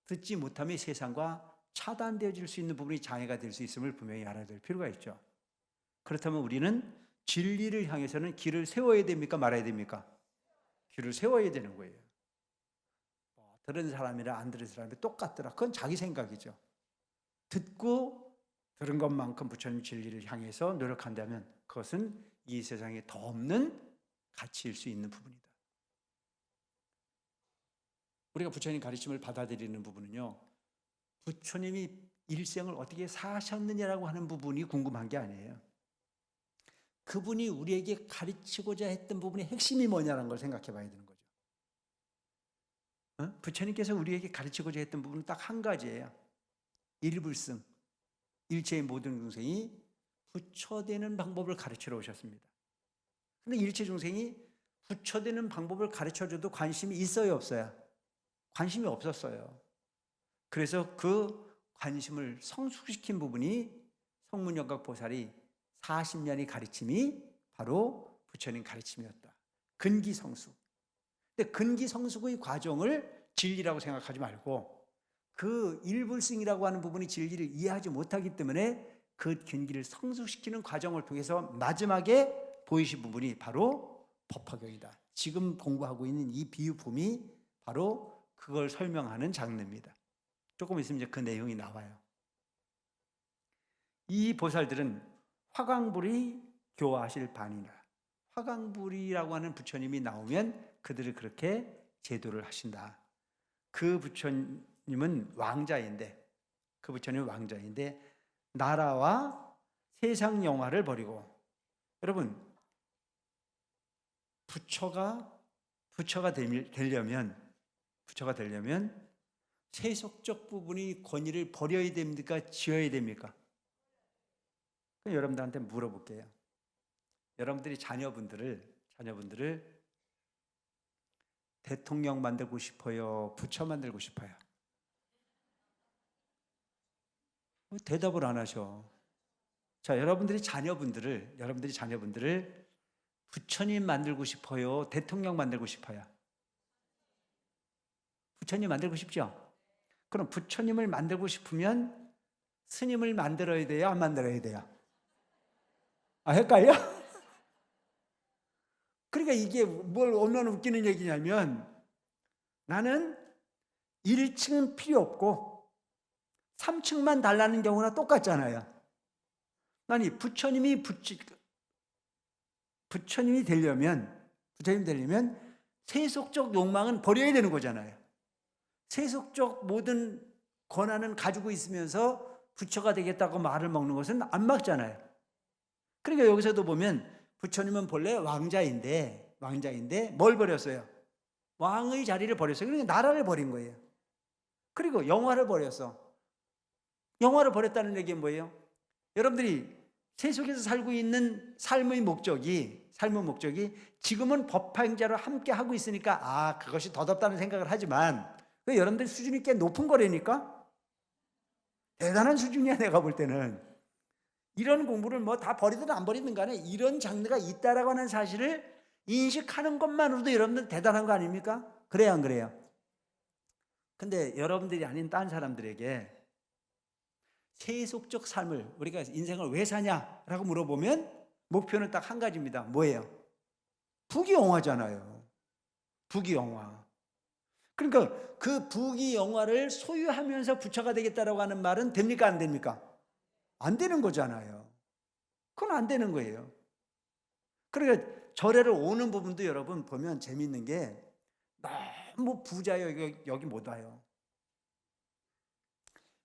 듣지 못함이 세상과 차단되어질 수 있는 부분이 장애가 될 수 있음을 분명히 알아야 될 필요가 있죠. 그렇다면 우리는 진리를 향해서는 길을 세워야 됩니까? 말아야 됩니까? 길을 세워야 되는 거예요. 들은 사람이랑 안 들은 사람이 똑같더라. 그건 자기 생각이죠. 듣고 들은 것만큼 부처님 진리를 향해서 노력한다면 그것은 이 세상에 더 없는 가치일 수 있는 부분이다. 우리가 부처님 가르침을 받아들이는 부분은요, 부처님이 일생을 어떻게 사셨느냐라고 하는 부분이 궁금한 게 아니에요. 그분이 우리에게 가르치고자 했던 부분의 핵심이 뭐냐는 걸 생각해 봐야 되는 거죠. 부처님께서 우리에게 가르치고자 했던 부분은 딱 한 가지예요. 일불승, 일체의 모든 중생이 부처되는 방법을 가르치러 오셨습니다. 그런데 일체 중생이 부처되는 방법을 가르쳐줘도 관심이 있어요, 없어요? 관심이 없었어요. 그래서 그 관심을 성숙시킨 부분이 성문영각 보살이 40년의 가르침이 바로 부처님 가르침이었다. 근기성숙. 근데 근기성숙의 과정을 진리라고 생각하지 말고 그 일불승이라고 하는 부분이 진리를 이해하지 못하기 때문에 그 근기를 성숙시키는 과정을 통해서 마지막에 보이신 부분이 바로 법화경이다. 지금 공부하고 있는 이 비유품이 바로 그걸 설명하는 장르입니다. 조금 있으면 이제 그 내용이 나와요. 이 보살들은 화광불이 교화하실 반이라. 화광불이라고 하는 부처님이 나오면 그들을 그렇게 제도를 하신다. 그 부처님은 왕자인데, 나라와 세상 영화를 버리고, 여러분 부처가 되려면 부처가 되려면 세속적 부분의 권위를 버려야 됩니까? 지어야 됩니까? 그럼 여러분들한테 물어볼게요. 여러분들이 자녀분들을 대통령 만들고 싶어요? 부처 만들고 싶어요? 대답을 안 하셔. 자, 여러분들이 자녀분들을 부처님 만들고 싶어요? 대통령 만들고 싶어요? 부처님 만들고 싶죠? 그럼 부처님을 만들고 싶으면 스님을 만들어야 돼요? 안 만들어야 돼요? 헷갈려? 그러니까 이게 얼마나 웃기는 얘기냐면, 나는 1층은 필요 없고 3층만 달라는 경우나 똑같잖아요. 아니, 부처님이 되려면 세속적 욕망은 버려야 되는 거잖아요. 세속적 모든 권한은 가지고 있으면서 부처가 되겠다고 말을 먹는 것은 안 맞잖아요. 그러니까 여기서도 보면 부처님은 본래 왕자인데 뭘 버렸어요? 왕의 자리를 버렸어요. 그러니까 나라를 버린 거예요. 그리고 영화를 버렸어. 영화를 버렸다는 얘기는 뭐예요? 여러분들이 세속에서 살고 있는 삶의 목적이 지금은 법화행자로 함께 하고 있으니까 그것이 더덥다는 생각을 하지만 여러분들 수준이 꽤 높은 거라니까? 대단한 수준이야. 내가 볼 때는 이런 공부를 다 버리든 안 버리든 간에 이런 장르가 있다라고 하는 사실을 인식하는 것만으로도 여러분들 대단한 거 아닙니까? 그래요, 안 그래요? 근데 여러분들이 아닌 딴 사람들에게 세속적 삶을, 우리가 인생을 왜 사냐라고 물어보면 목표는 딱 한 가지입니다. 뭐예요? 부귀영화잖아요. 부귀영화. 그러니까 그 부귀영화를 소유하면서 부처가 되겠다라고 하는 말은 됩니까? 안 됩니까? 안 되는 거잖아요. 그건 안 되는 거예요. 그러니까 절에를 오는 부분도 여러분 보면 재미있는 게 너무 부자예요. 여기 못 와요.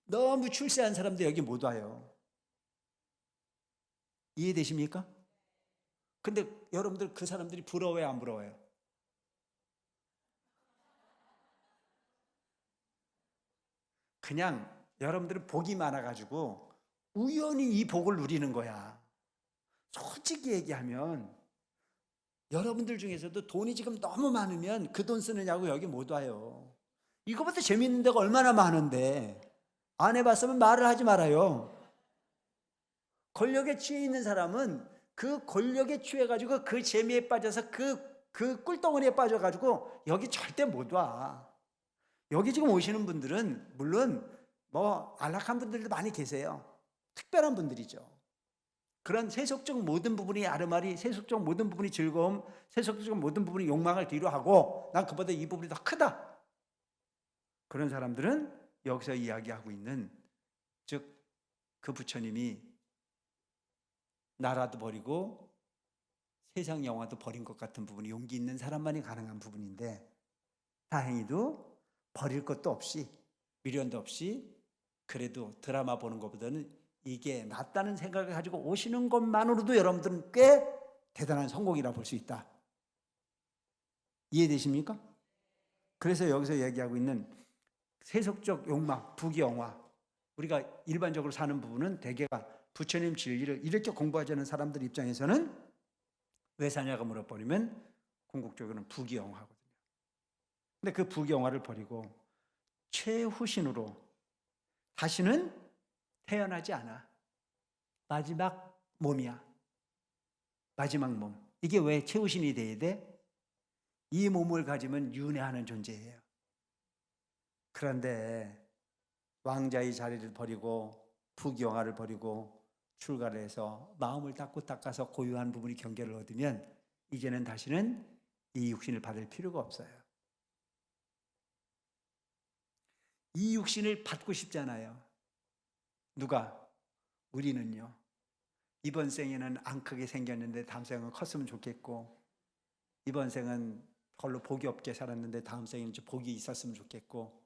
너무 출세한 사람도 여기 못 와요. 이해되십니까? 근데 여러분들 그 사람들이 부러워요, 안 부러워요? 그냥 여러분들은 복이 많아가지고 우연히 이 복을 누리는 거야. 솔직히 얘기하면 여러분들 중에서도 돈이 지금 너무 많으면 그 돈 쓰느냐고 여기 못 와요. 이거보다 재밌는 데가 얼마나 많은데 안 해봤으면 말을 하지 말아요. 권력에 취해 있는 사람은 그 권력에 취해가지고 그 재미에 빠져서 그 꿀덩어리에 빠져가지고 여기 절대 못 와. 여기 지금 오시는 분들은 물론 안락한 분들도 많이 계세요. 특별한 분들이죠. 그런 세속적 모든 부분이 아르마리, 세속적 모든 부분이 즐거움, 세속적 모든 부분이 욕망을 뒤로 하고 난 그보다 이 부분이 더 크다. 그런 사람들은 여기서 이야기하고 있는, 즉 그 부처님이 나라도 버리고 세상 영화도 버린 것 같은 부분이 용기 있는 사람만이 가능한 부분인데, 다행히도 버릴 것도 없이 미련도 없이 그래도 드라마 보는 것보다는 이게 낫다는 생각을 가지고 오시는 것만으로도 여러분들은 꽤 대단한 성공이라 볼 수 있다. 이해되십니까? 그래서 여기서 얘기하고 있는 세속적 욕망, 부귀영화, 우리가 일반적으로 사는 부분은 대개가 부처님 진리를 이렇게 공부하지 않은 사람들 입장에서는 왜 사냐고 물어버리면 궁극적으로는 부귀영화거든요. 근데 그 부귀영화를 버리고 최후신으로 다시는 태어나지 않아. 마지막 몸이야. 마지막 몸. 이게 왜 최후신이 돼야 돼? 이 몸을 가지면 윤회하는 존재예요. 그런데 왕자의 자리를 버리고 부귀영화를 버리고 출가를 해서 마음을 닦아서 고유한 부분이 경계를 얻으면 이제는 다시는 이 육신을 받을 필요가 없어요. 이 육신을 받고 싶잖아요. 누가? 우리는요. 이번 생에는 안 크게 생겼는데 다음 생은 컸으면 좋겠고, 이번 생은 별로 복이 없게 살았는데 다음 생에는 좀 복이 있었으면 좋겠고,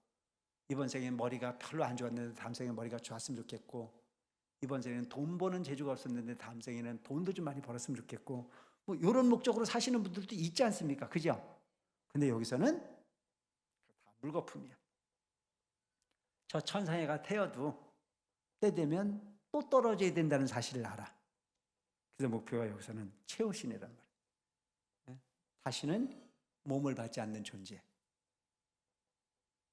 이번 생에는 머리가 별로 안 좋았는데 다음 생에는 머리가 좋았으면 좋겠고, 이번 생에는 돈 버는 재주가 없었는데 다음 생에는 돈도 좀 많이 벌었으면 좋겠고, 이런 목적으로 사시는 분들도 있지 않습니까? 그죠? 근데 여기서는 다음 물거품이야. 저 천상에가 태어도 때 되면 또 떨어져야 된다는 사실을 알아. 그래서 목표가 여기서는 채우시네란 말이에요. 다시는 몸을 받지 않는 존재.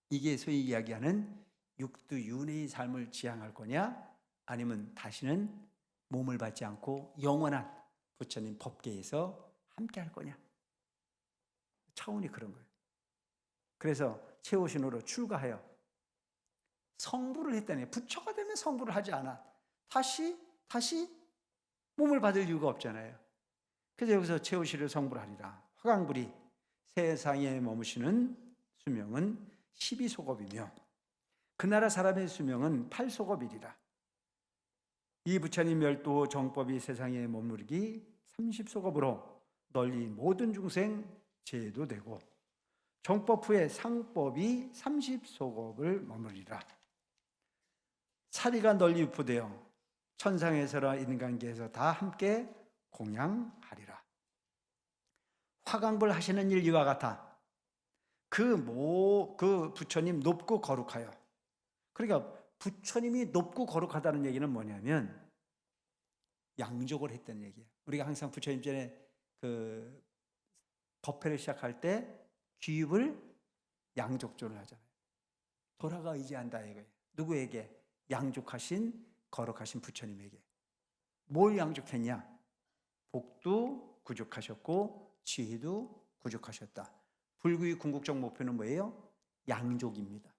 이게 소위 이야기하는 육두윤회의 삶을 지향할 거냐, 아니면 다시는 몸을 받지 않고 영원한 부처님 법계에서 함께 할 거냐. 차원이 그런 거예요. 그래서 채우신으로 출가하여 성부를 했다니, 부처가 되면 성부를 하지 않아. 다시 몸을 받을 이유가 없잖아요. 그래서 여기서 채우시를 성부를 하리라. 화강불이 세상에 머무시는 수명은 12소겁이며 그 나라 사람의 수명은 8소겁이리라. 이 부처님 멸도 정법이 세상에 머무르기 30소겁으로 널리 모든 중생 제도 되고 정법 후에 상법이 30소겁을 머무리라. 사리가 널리 유포되어 천상에서나 인간계에서 다 함께 공양하리라. 화강불 하시는 일 이와 같아. 그 부처님 높고 거룩하여. 그러니까 부처님이 높고 거룩하다는 얘기는 뭐냐면 양족을 했다는 얘기예요. 우리가 항상 부처님 전에 그 법회를 시작할 때 귀입을 양족존을 하잖아요. 돌아가 의지한다 이거예요. 누구에게? 양족하신 거룩하신 부처님에게. 뭘 양족했냐? 복도 구족하셨고 지혜도 구족하셨다. 불구의 궁극적 목표는 뭐예요? 양족입니다.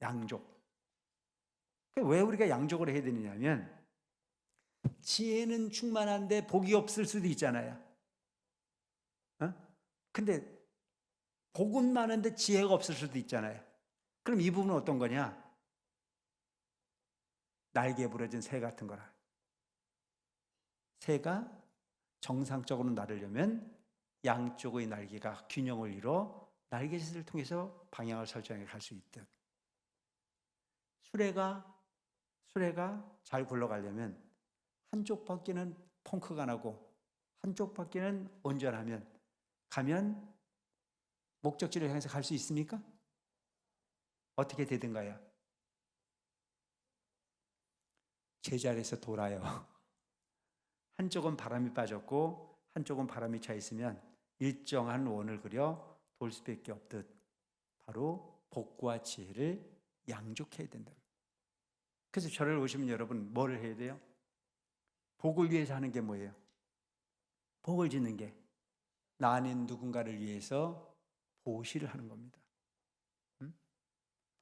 양족. 왜 우리가 양족을 해야 되느냐면 지혜는 충만한데 복이 없을 수도 있잖아요. 근데 복은 많은데 지혜가 없을 수도 있잖아요. 그럼 이 부분은 어떤 거냐? 날개 부러진 새 같은 거라. 새가 정상적으로 나르려면 양쪽의 날개가 균형을 이뤄 날개짓을 통해서 방향을 설정해 갈 수 있듯, 수레가 잘 굴러가려면 한쪽 바퀴는 펑크가 나고 한쪽 바퀴는 온전하면 가면 목적지를 향해서 갈 수 있습니까? 어떻게 되든가요? 제자리에서 돌아요. 한쪽은 바람이 빠졌고 한쪽은 바람이 차 있으면 일정한 원을 그려 돌 수밖에 없듯 바로 복과 지혜를 양족해야 된다. 그래서 저를 오시면 여러분 뭐를 해야 돼요? 복을 위해서 하는 게 뭐예요? 복을 짓는 게 나 아닌 누군가를 위해서 보시를 하는 겁니다.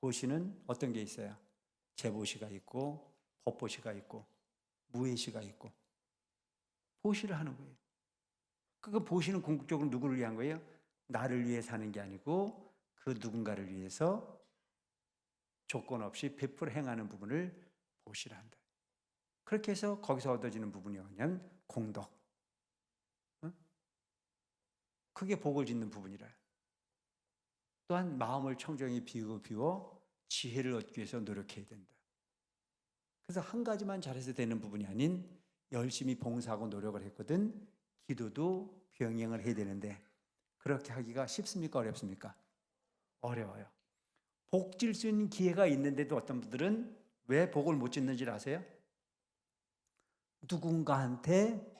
보시는 어떤 게 있어요? 제보시가 있고 법보시가 있고 무예시가 있고 보시를 하는 거예요. 그 보시는 궁극적으로 누구를 위한 거예요? 나를 위해 사는 게 아니고 그 누군가를 위해서 조건 없이 베풀어 행하는 부분을 보시라 한다. 그렇게 해서 거기서 얻어지는 부분이 뭐냐면 공덕. 그게 복을 짓는 부분이라. 또한 마음을 청정히 비워 지혜를 얻기 위해서 노력해야 된다. 그래서 한 가지만 잘해서 되는 부분이 아닌 열심히 봉사하고 노력을 했거든. 기도도 병행을 해야 되는데 그렇게 하기가 쉽습니까? 어렵습니까? 어려워요. 복 질 수 있는 기회가 있는데도 어떤 분들은 왜 복을 못 짓는지 아세요? 누군가한테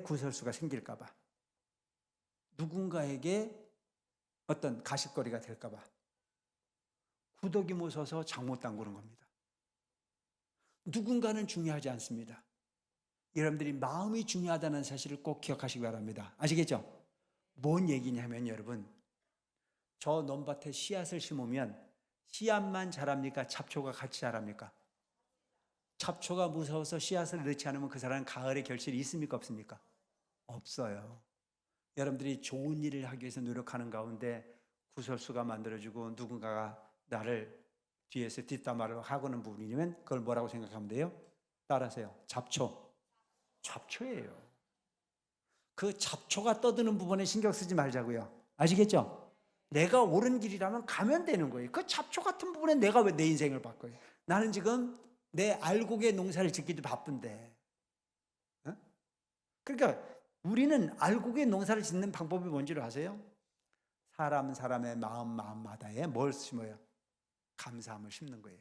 구설수가 생길까 봐. 누군가에게 어떤 가십거리가 될까 봐. 구더기 무서워서 장못 담그는 겁니다. 누군가는 중요하지 않습니다. 여러분들이 마음이 중요하다는 사실을 꼭 기억하시기 바랍니다. 아시겠죠? 뭔 얘기냐면 여러분, 저 논밭에 씨앗을 심으면 씨앗만 자랍니까? 잡초가 같이 자랍니까? 잡초가 무서워서 씨앗을 넣지 않으면 그 사람은 가을에 결실이 있습니까? 없습니까? 없어요. 여러분들이 좋은 일을 하기 위해서 노력하는 가운데 구설수가 만들어지고 누군가가 나를 뒤에서 뒷담화를 하고는 부분이면 그걸 뭐라고 생각하면 돼요? 따라하세요. 잡초예요. 그 잡초가 떠드는 부분에 신경 쓰지 말자고요. 아시겠죠? 내가 옳은 길이라면 가면 되는 거예요. 그 잡초 같은 부분에 내가 왜 내 인생을 바꿔요? 나는 지금 내 알곡의 농사를 짓기도 바쁜데. 그러니까 우리는 알곡의 농사를 짓는 방법이 뭔지를 아세요? 사람의 마음마다에 뭘 심어요? 감사함을 심는 거예요.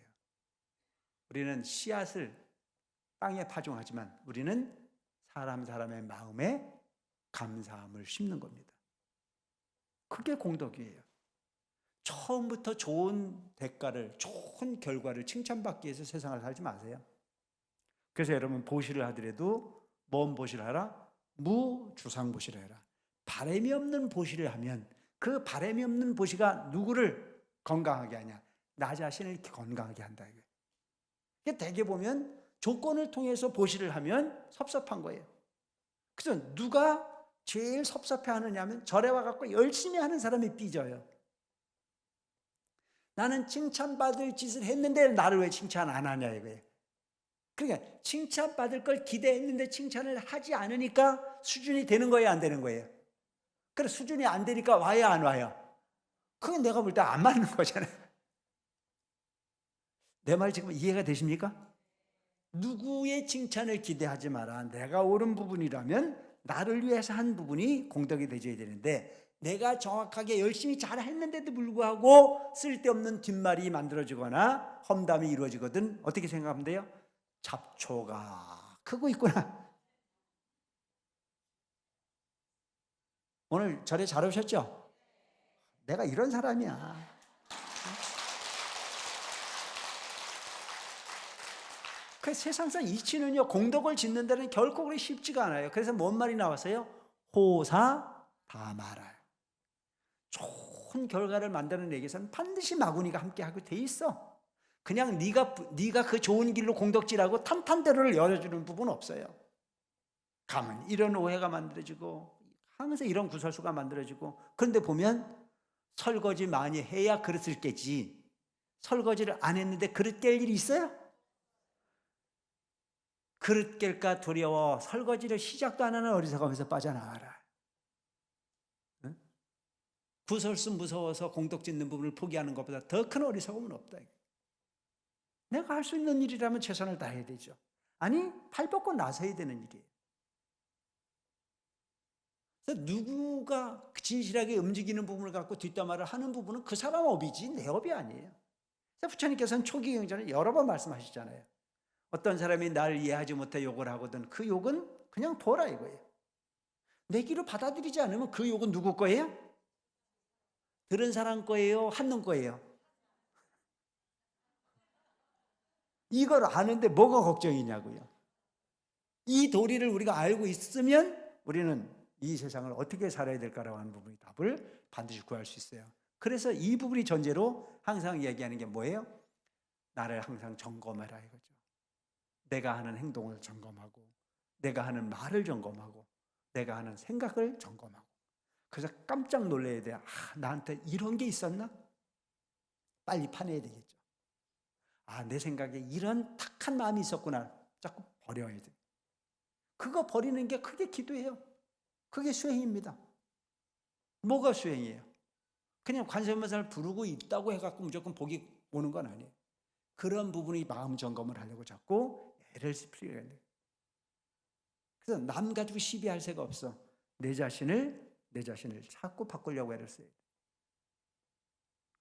우리는 씨앗을 땅에 파종하지만 우리는 사람의 마음에 감사함을 심는 겁니다. 그게 공덕이에요. 처음부터 좋은 대가를, 좋은 결과를 칭찬받기 위해서 세상을 살지 마세요. 그래서 여러분 보시를 하더라도 뭔 보시를 하라? 무주상 보시를 해라. 바람이 없는 보시를 하면 그 바람이 없는 보시가 누구를 건강하게 하냐? 나 자신을 건강하게 한다. 이게 대개 보면 조건을 통해서 보시를 하면 섭섭한 거예요. 그래서 누가 제일 섭섭해 하느냐 하면 절에 와갖고 열심히 하는 사람이 삐져요. 나는 칭찬받을 짓을 했는데 나를 왜 칭찬 안 하냐 이거예요. 그러니까 칭찬받을 걸 기대했는데 칭찬을 하지 않으니까 수준이 되는 거예요, 안 되는 거예요? 그래 수준이 안 되니까 와요, 안 와요? 그건 내가 볼 때 안 맞는 거잖아요. 내 말 지금 이해가 되십니까? 누구의 칭찬을 기대하지 마라. 내가 옳은 부분이라면 나를 위해서 한 부분이 공덕이 되어야 되는데 내가 정확하게 열심히 잘했는데도 불구하고 쓸데없는 뒷말이 만들어지거나 험담이 이루어지거든 어떻게 생각하면 돼요? 잡초가 크고 있구나. 오늘 절에 잘 오셨죠? 내가 이런 사람이야. 그 세상상 이치는요 공덕을 짓는다는 결코 그리 쉽지가 않아요. 그래서 뭔 말이 나왔어요? 호사 다 말아요. 좋은 결과를 만드는 얘기에서는 반드시 마구니가 함께하고 돼 있어. 그냥 네가 그 좋은 길로 공덕질하고 탄탄대로를 열어주는 부분은 없어요. 가면 이런 오해가 만들어지고 하면서 이런 구설수가 만들어지고 그런데 보면 설거지 많이 해야 그릇을 깨지 설거지를 안 했는데 그릇 깰 일이 있어요? 그릇 깰까 두려워 설거지를 시작도 안 하는 어리석음에서 빠져나와라. 응? 구설수 무서워서 공덕 짓는 부분을 포기하는 것보다 더 큰 어리석음은 없다. 내가 할 수 있는 일이라면 최선을 다해야 되죠. 아니 팔 뻗고 나서야 되는 일이에요. 그래서 누구가 진실하게 움직이는 부분을 갖고 뒷담화를 하는 부분은 그 사람 업이지 내 업이 아니에요. 그래서 부처님께서는 초기 경전에 여러 번 말씀하시잖아요. 어떤 사람이 나를 이해하지 못해 욕을 하거든 그 욕은 그냥 둬라 이거예요. 내 귀로 받아들이지 않으면 그 욕은 누구 거예요? 들은 사람 거예요? 한눈 거예요? 이걸 아는데 뭐가 걱정이냐고요. 이 도리를 우리가 알고 있으면 우리는 이 세상을 어떻게 살아야 될까라고 하는 부분이 답을 반드시 구할 수 있어요. 그래서 이 부분이 전제로 항상 이야기하는 게 뭐예요? 나를 항상 점검해라 이거죠. 내가 하는 행동을 점검하고 내가 하는 말을 점검하고 내가 하는 생각을 점검하고 그래서 깜짝 놀라야 돼요. 나한테 이런 게 있었나? 빨리 파내야 되겠죠. 내 생각에 이런 탁한 마음이 있었구나. 자꾸 버려야 돼. 그거 버리는 게 그게 기도예요. 그게 수행입니다. 뭐가 수행이에요? 그냥 관세음보살을 부르고 있다고 해갖고 무조건 복이 오는 건 아니에요. 그런 부분이 마음 점검을 하려고 자꾸 애를 쓸 필요가 있는 거예요. 그래서 남 가지고 시비할 새가 없어. 내 자신을 자꾸 바꾸려고 애를 써야 돼.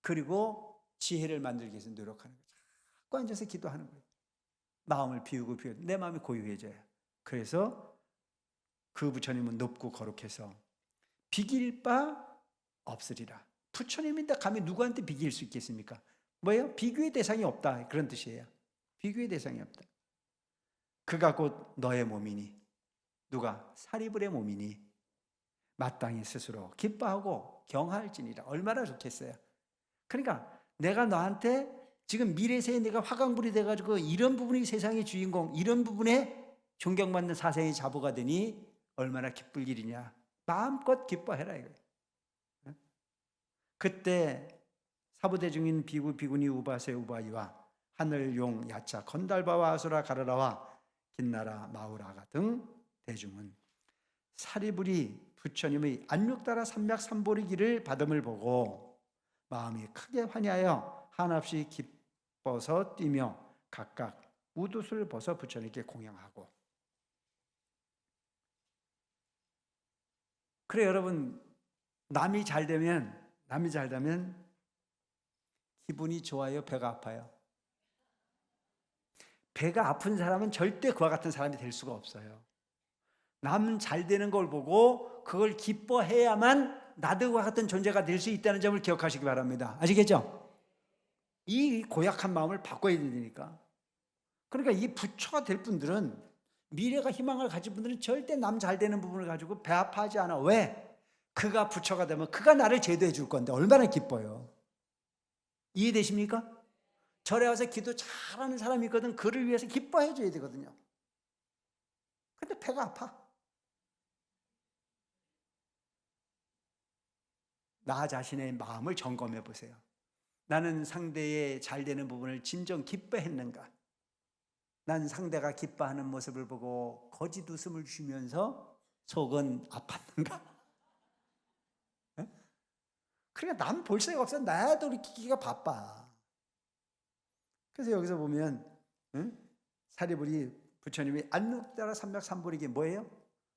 그리고 지혜를 만들기 위해서 노력하는 거죠. 자꾸 앉아서 기도하는 거예요. 마음을 비우고 내 마음이 고요해져요. 그래서 그 부처님은 높고 거룩해서 비길 바 없으리라. 부처님인데 감히 누구한테 비길 수 있겠습니까? 뭐예요? 비교의 대상이 없다 그런 뜻이에요. 비교의 대상이 없다. 그가 곧 너의 몸이니 누가 사리불의 몸이니 마땅히 스스로 기뻐하고 경할지니라. 얼마나 좋겠어요. 그러니까 내가 너한테 지금 미래세에 내가 화강불이 돼가지고 이런 부분이 세상의 주인공 이런 부분에 존경받는 사생의 자보가 되니 얼마나 기쁠 일이냐. 마음껏 기뻐해라 이거예요. 그때 사부대중인 비구 비구니 우바세 우바이와 하늘용 야차 건달바와 아수라 가르라와 긴나라 마우라가 등 대중은 사리불이 부처님의 안육따라 삼맥삼보리기를 받음을 보고 마음이 크게 환희하여 한없이 기뻐서 뛰며 각각 우두술 벗어 부처님께 공양하고. 그래 여러분 남이 잘 되면 남이 잘 되면 기분이 좋아요, 배가 아파요? 배가 아픈 사람은 절대 그와 같은 사람이 될 수가 없어요. 남 잘 되는 걸 보고 그걸 기뻐해야만 나도 그와 같은 존재가 될 수 있다는 점을 기억하시기 바랍니다. 아시겠죠? 이 고약한 마음을 바꿔야 되니까. 그러니까 이 부처가 될 분들은, 미래가 희망을 가진 분들은 절대 남 잘 되는 부분을 가지고 배 아파하지 않아. 왜? 그가 부처가 되면 그가 나를 제도해 줄 건데 얼마나 기뻐요. 이해되십니까? 절에 와서 기도 잘하는 사람이 있거든. 그를 위해서 기뻐해 줘야 되거든요. 근데 배가 아파. 나 자신의 마음을 점검해 보세요. 나는 상대의 잘 되는 부분을 진정 기뻐했는가? 난 상대가 기뻐하는 모습을 보고 거짓 웃음을 주면서 속은 아팠는가? 네? 그러니까 남 볼 새가 없어. 나야 돌이키기가 바빠. 그래서 여기서 보면 사리불이 부처님이 안육따라 삼맥삼불이 이게 뭐예요?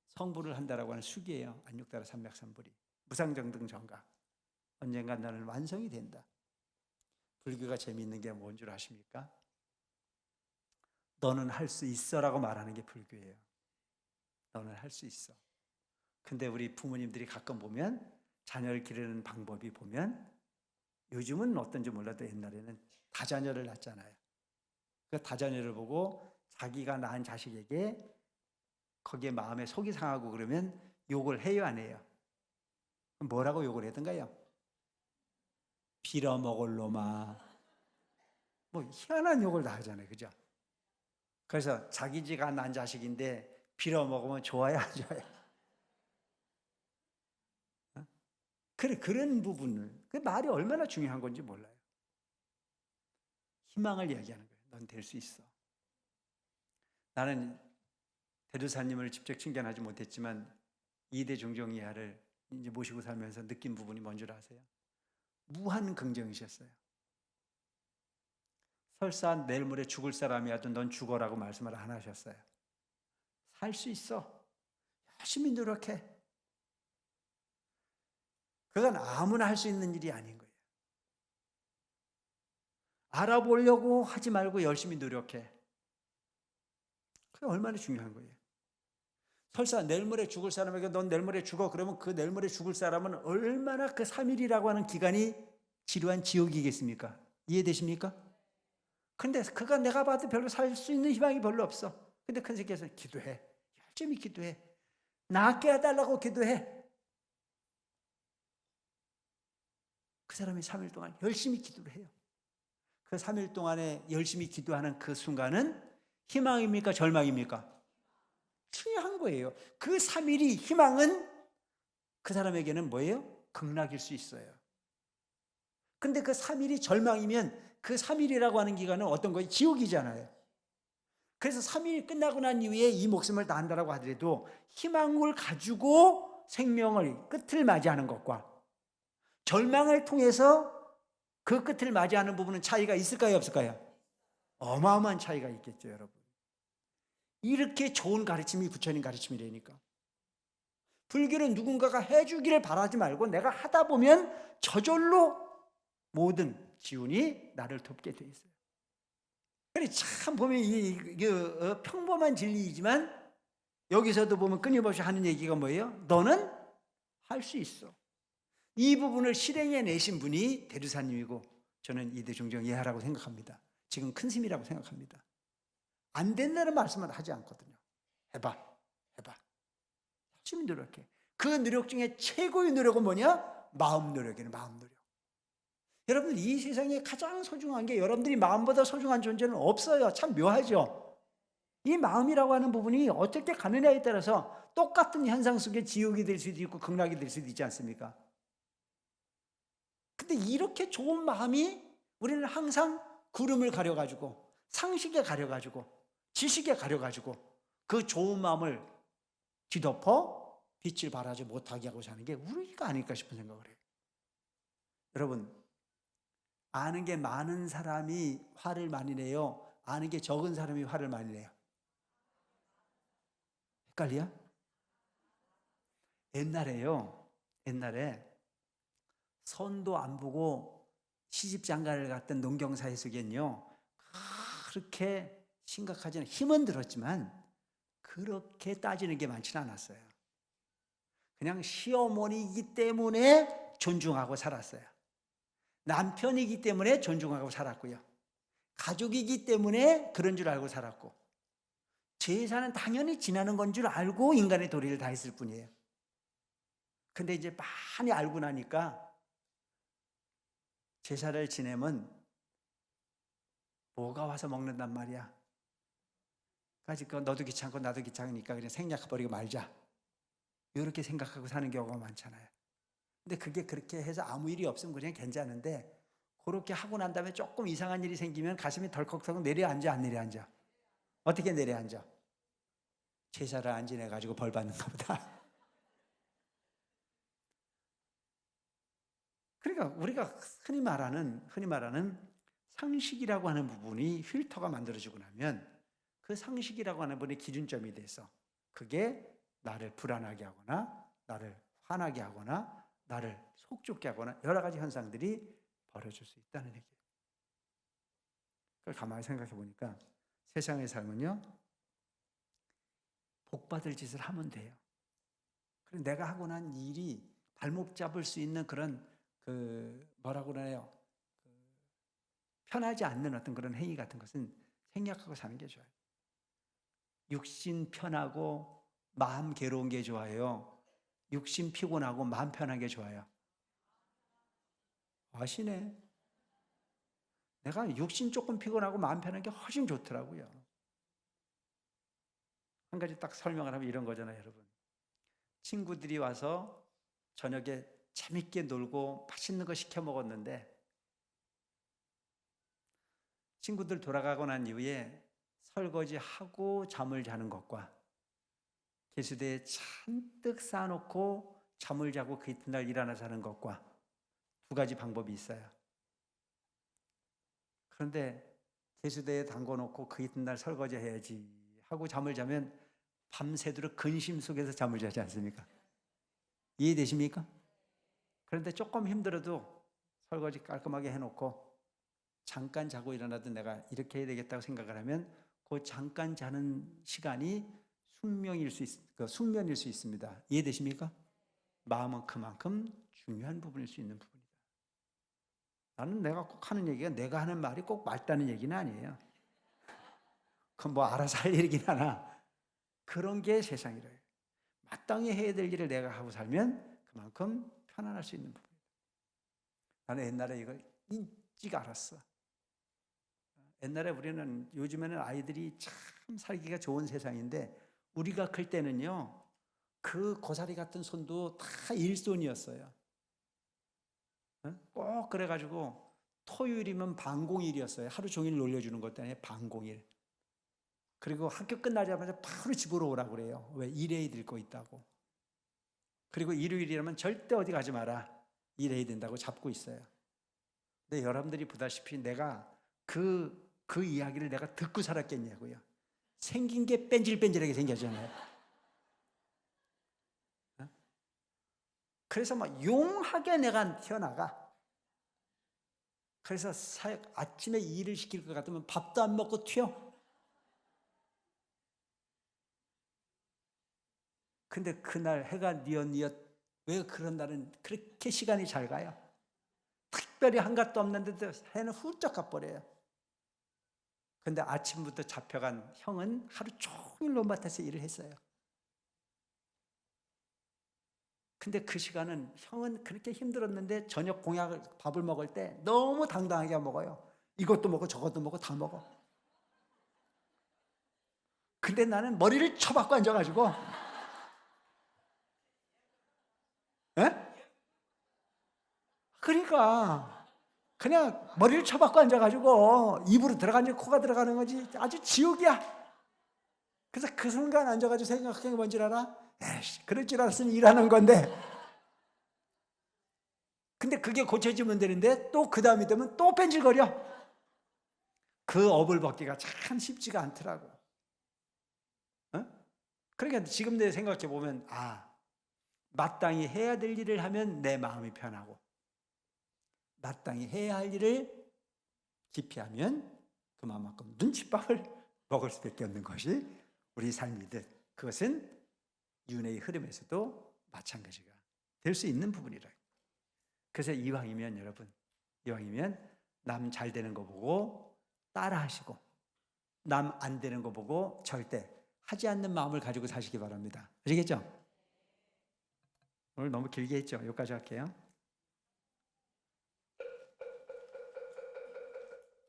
성불을 한다라고 하는 수기예요. 안육따라 삼맥삼불이 무상정등 정각. 언젠가 나는 완성이 된다. 불교가 재미있는 게 뭔 줄 아십니까? 너는 할 수 있어라고 말하는 게 불교예요. 너는 할 수 있어. 근데 우리 부모님들이 가끔 보면 자녀를 기르는 방법이 보면, 요즘은 어떤지 몰라도 옛날에는 다자녀를 낳잖아요. 그 다자녀를 보고 자기가 낳은 자식에게 거기에 마음에 속이 상하고 그러면 욕을 해요, 안 해요? 그럼 뭐라고 욕을 하던가요? 빌어먹을 놈아. 뭐 희한한 욕을 다 하잖아요, 그죠? 그래서 자기 지가 난 자식인데 빌어먹으면 좋아요, 안 좋아요? 그래, 그런 부분을, 그 말이 얼마나 중요한 건지 몰라요. 희망을 이야기하는 거예요. 넌 될 수 있어. 나는 대도사님을 직접 칭찬하지 못했지만 이대 종종이하를 이제 모시고 살면서 느낀 부분이 뭔 줄 아세요? 무한 긍정이셨어요. 설사 내일 모레 죽을 사람이라도 넌 죽어라고 말씀을 안 하셨어요. 살 수 있어. 열심히 노력해. 그건 아무나 할 수 있는 일이 아닌 거예요. 알아보려고 하지 말고 열심히 노력해. 그게 얼마나 중요한 거예요. 설사 내일 모레 죽을 사람에게 넌 내일 모레 죽어. 그러면 그 내일 모레 죽을 사람은 얼마나 그 3일이라고 하는 기간이 지루한 지옥이겠습니까? 이해되십니까? 근데 그가 내가 봐도 별로 살 수 있는 희망이 별로 없어. 근데 큰 새끼에서 기도해. 열심히 기도해. 낫게 해달라고 기도해. 그 사람이 3일 동안 열심히 기도를 해요. 그 3일 동안에 열심히 기도하는 그 순간은 희망입니까? 절망입니까? 중요한 거예요. 그 3일이 희망은 그 사람에게는 뭐예요? 극락일 수 있어요. 근데 그 3일이 절망이면 그 3일이라고 하는 기간은 어떤 거예요? 지옥이잖아요. 그래서 3일이 끝나고 난 이후에 이 목숨을 다한다라고 하더라도 희망을 가지고 생명을 끝을 맞이하는 것과 절망을 통해서 그 끝을 맞이하는 부분은 차이가 있을까요? 없을까요? 어마어마한 차이가 있겠죠, 여러분. 이렇게 좋은 가르침이 부처님 가르침이라니까. 불교는 누군가가 해주기를 바라지 말고 내가 하다 보면 저절로 모든 지운이 나를 돕게 돼 있어요. 그래, 참 보면 평범한 진리이지만 여기서도 보면 끊임없이 하는 얘기가 뭐예요? 너는 할 수 있어. 이 부분을 실행해 내신 분이 대두사님이고 저는 이대중정 예하라고 생각합니다. 지금 큰 스님이라고 생각합니다. 안 된다는 말씀은 하지 않거든요. 해봐. 열심히 노력해. 그 노력 중에 최고의 노력은 뭐냐? 마음 노력이에요. 마음 노력. 여러분, 이 세상에 가장 소중한 게 여러분들이 마음보다 소중한 존재는 없어요. 참 묘하죠. 이 마음이라고 하는 부분이 어떻게 가느냐에 따라서 똑같은 현상 속에 지옥이 될 수도 있고 극락이 될 수도 있지 않습니까? 근데 이렇게 좋은 마음이 우리는 항상 구름을 가려가지고 상식에 가려가지고 지식에 가려가지고 그 좋은 마음을 뒤덮어 빛을 발하지 못하게 하고 사는 게 우리가 아닐까 싶은 생각을 해요. 여러분, 아는 게 많은 사람이 화를 많이 내요? 아는 게 적은 사람이 화를 많이 내요? 헷갈려? 옛날에 손도 안 보고 시집장가를 갔던 농경사회 속엔요, 그렇게 심각하지는, 힘은 들었지만 그렇게 따지는 게 많지는 않았어요. 그냥 시어머니이기 때문에 존중하고 살았어요. 남편이기 때문에 존중하고 살았고요. 가족이기 때문에 그런 줄 알고 살았고, 제사는 당연히 지나는 건 줄 알고 인간의 도리를 다했을 뿐이에요. 근데 이제 많이 알고 나니까 제사를 지내면 뭐가 와서 먹는단 말이야. 그러니까 너도 귀찮고 나도 귀찮으니까 그냥 생략해버리고 말자, 이렇게 생각하고 사는 경우가 많잖아요. 근데 그게 그렇게 해서 아무 일이 없으면 그냥 괜찮은데, 그렇게 하고 난 다음에 조금 이상한 일이 생기면 가슴이 덜컥덜컥 내려앉아, 안 내려앉아? 어떻게 내려앉아? 제사를 안 지내가지고 벌 받는가 보다. 그러니까 우리가 흔히 말하는 상식이라고 하는 부분이 필터가 만들어지고 나면, 그 상식이라고 하는 부분이 기준점이 돼서 그게 나를 불안하게 하거나 나를 화나게 하거나 나를 속좁게 하거나 여러 가지 현상들이 벌어질 수 있다는 얘기예요. 그걸 가만히 생각해 보니까 세상의 삶은요, 복받을 짓을 하면 돼요. 그리고 내가 하고 난 일이 발목 잡을 수 있는 그런 뭐라고 그러나요? 편하지 않는 어떤 그런 행위 같은 것은 생략하고 사는 게 좋아요. 육신 편하고 마음 괴로운 게 좋아요? 육신 피곤하고 마음 편한 게 좋아요? 아시네. 내가 육신 조금 피곤하고 마음 편한 게 훨씬 좋더라고요. 한 가지 딱 설명을 하면 이런 거잖아요, 여러분. 친구들이 와서 저녁에 재밌게 놀고 맛있는 거 시켜 먹었는데, 친구들 돌아가고 난 이후에 설거지하고 잠을 자는 것과 개수대에 잔뜩 쌓아놓고 잠을 자고 그 이튿날 일어나서 하는 것과 두 가지 방법이 있어요. 그런데 개수대에 담궈놓고 그 이튿날 설거지 해야지 하고 잠을 자면 밤새도록 근심 속에서 잠을 자지 않습니까? 이해되십니까? 그런데 조금 힘들어도 설거지 깔끔하게 해놓고 잠깐 자고 일어나도 내가 이렇게 해야 되겠다고 생각을 하면 그 잠깐 자는 시간이 숙면일 수 있습니다. 이해되십니까? 마음은 그만큼 중요한 부분일 수 있는 부분이다. 나는 내가 꼭 하는 얘기가 내가 하는 말이 꼭 맞다는 얘기는 아니에요. 그건 뭐 알아서 할 얘기긴 하나, 그런 게 세상이래요. 마땅히 해야 될 일을 내가 하고 살면 그만큼 편안할 수 있는 부분이다. 나는 옛날에 이걸 일찍 알았어. 옛날에 우리는, 요즘에는 아이들이 참 살기가 좋은 세상인데, 우리가 클 때는요, 그 고사리 같은 손도 다 일손이었어요. 꼭 그래가지고 토요일이면 방공일이었어요. 하루 종일 놀려주는 것도 아니에요. 방공일. 그리고 학교 끝나자마자 바로 집으로 오라고 그래요. 왜? 일해야 될 거 있다고. 그리고 일요일이라면 절대 어디 가지 마라, 일해야 된다고 잡고 있어요. 근데 여러분들이 보다시피 내가 그 이야기를 내가 듣고 살았겠냐고요. 생긴 게 뺀질뺀질하게 생겼잖아요. 그래서 막 용하게 내가 튀어나가. 그래서 아침에 일을 시킬 것 같으면 밥도 안 먹고 튀어. 근데 그날 해가 뉘엿뉘엿, 왜 그런 날은 그렇게 시간이 잘 가요? 특별히 한가도 없는데도 해는 훌쩍 가버려요. 근데 아침부터 잡혀간 형은 하루 종일 논밭에서 일을 했어요. 근데 그 시간은 형은 그렇게 힘들었는데 저녁 밥을 먹을 때 너무 당당하게 먹어요. 이것도 먹고 저것도 먹고 다 먹어. 근데 나는 머리를 쳐박고 앉아가지고, 에? 그러니까 그냥 머리를 쳐박고 앉아가지고 입으로 들어가는 코가 들어가는 거지, 아주 지옥이야. 그래서 그 순간 앉아가지고 생각한 게 뭔지 알아? 에이씨, 그럴 줄 알았으면 일하는 건데. 근데 그게 고쳐지면 되는데 또 그 다음이 되면 또 뺀질거려. 그 업을 벗기가 참 쉽지가 않더라고. 어? 그러니까 지금 내 생각해 보면, 마땅히 해야 될 일을 하면 내 마음이 편하고, 마땅히 해야 할 일을 기피하면 그만큼 눈칫밥을 먹을 수밖에 없는 것이 우리 삶이듯 그것은 윤회의 흐름에서도 마찬가지가 될 수 있는 부분이라. 그래서 이왕이면 여러분, 이왕이면 남 잘 되는 거 보고 따라하시고 남 안 되는 거 보고 절대 하지 않는 마음을 가지고 사시기 바랍니다. 아시겠죠? 오늘 너무 길게 했죠? 여기까지 할게요.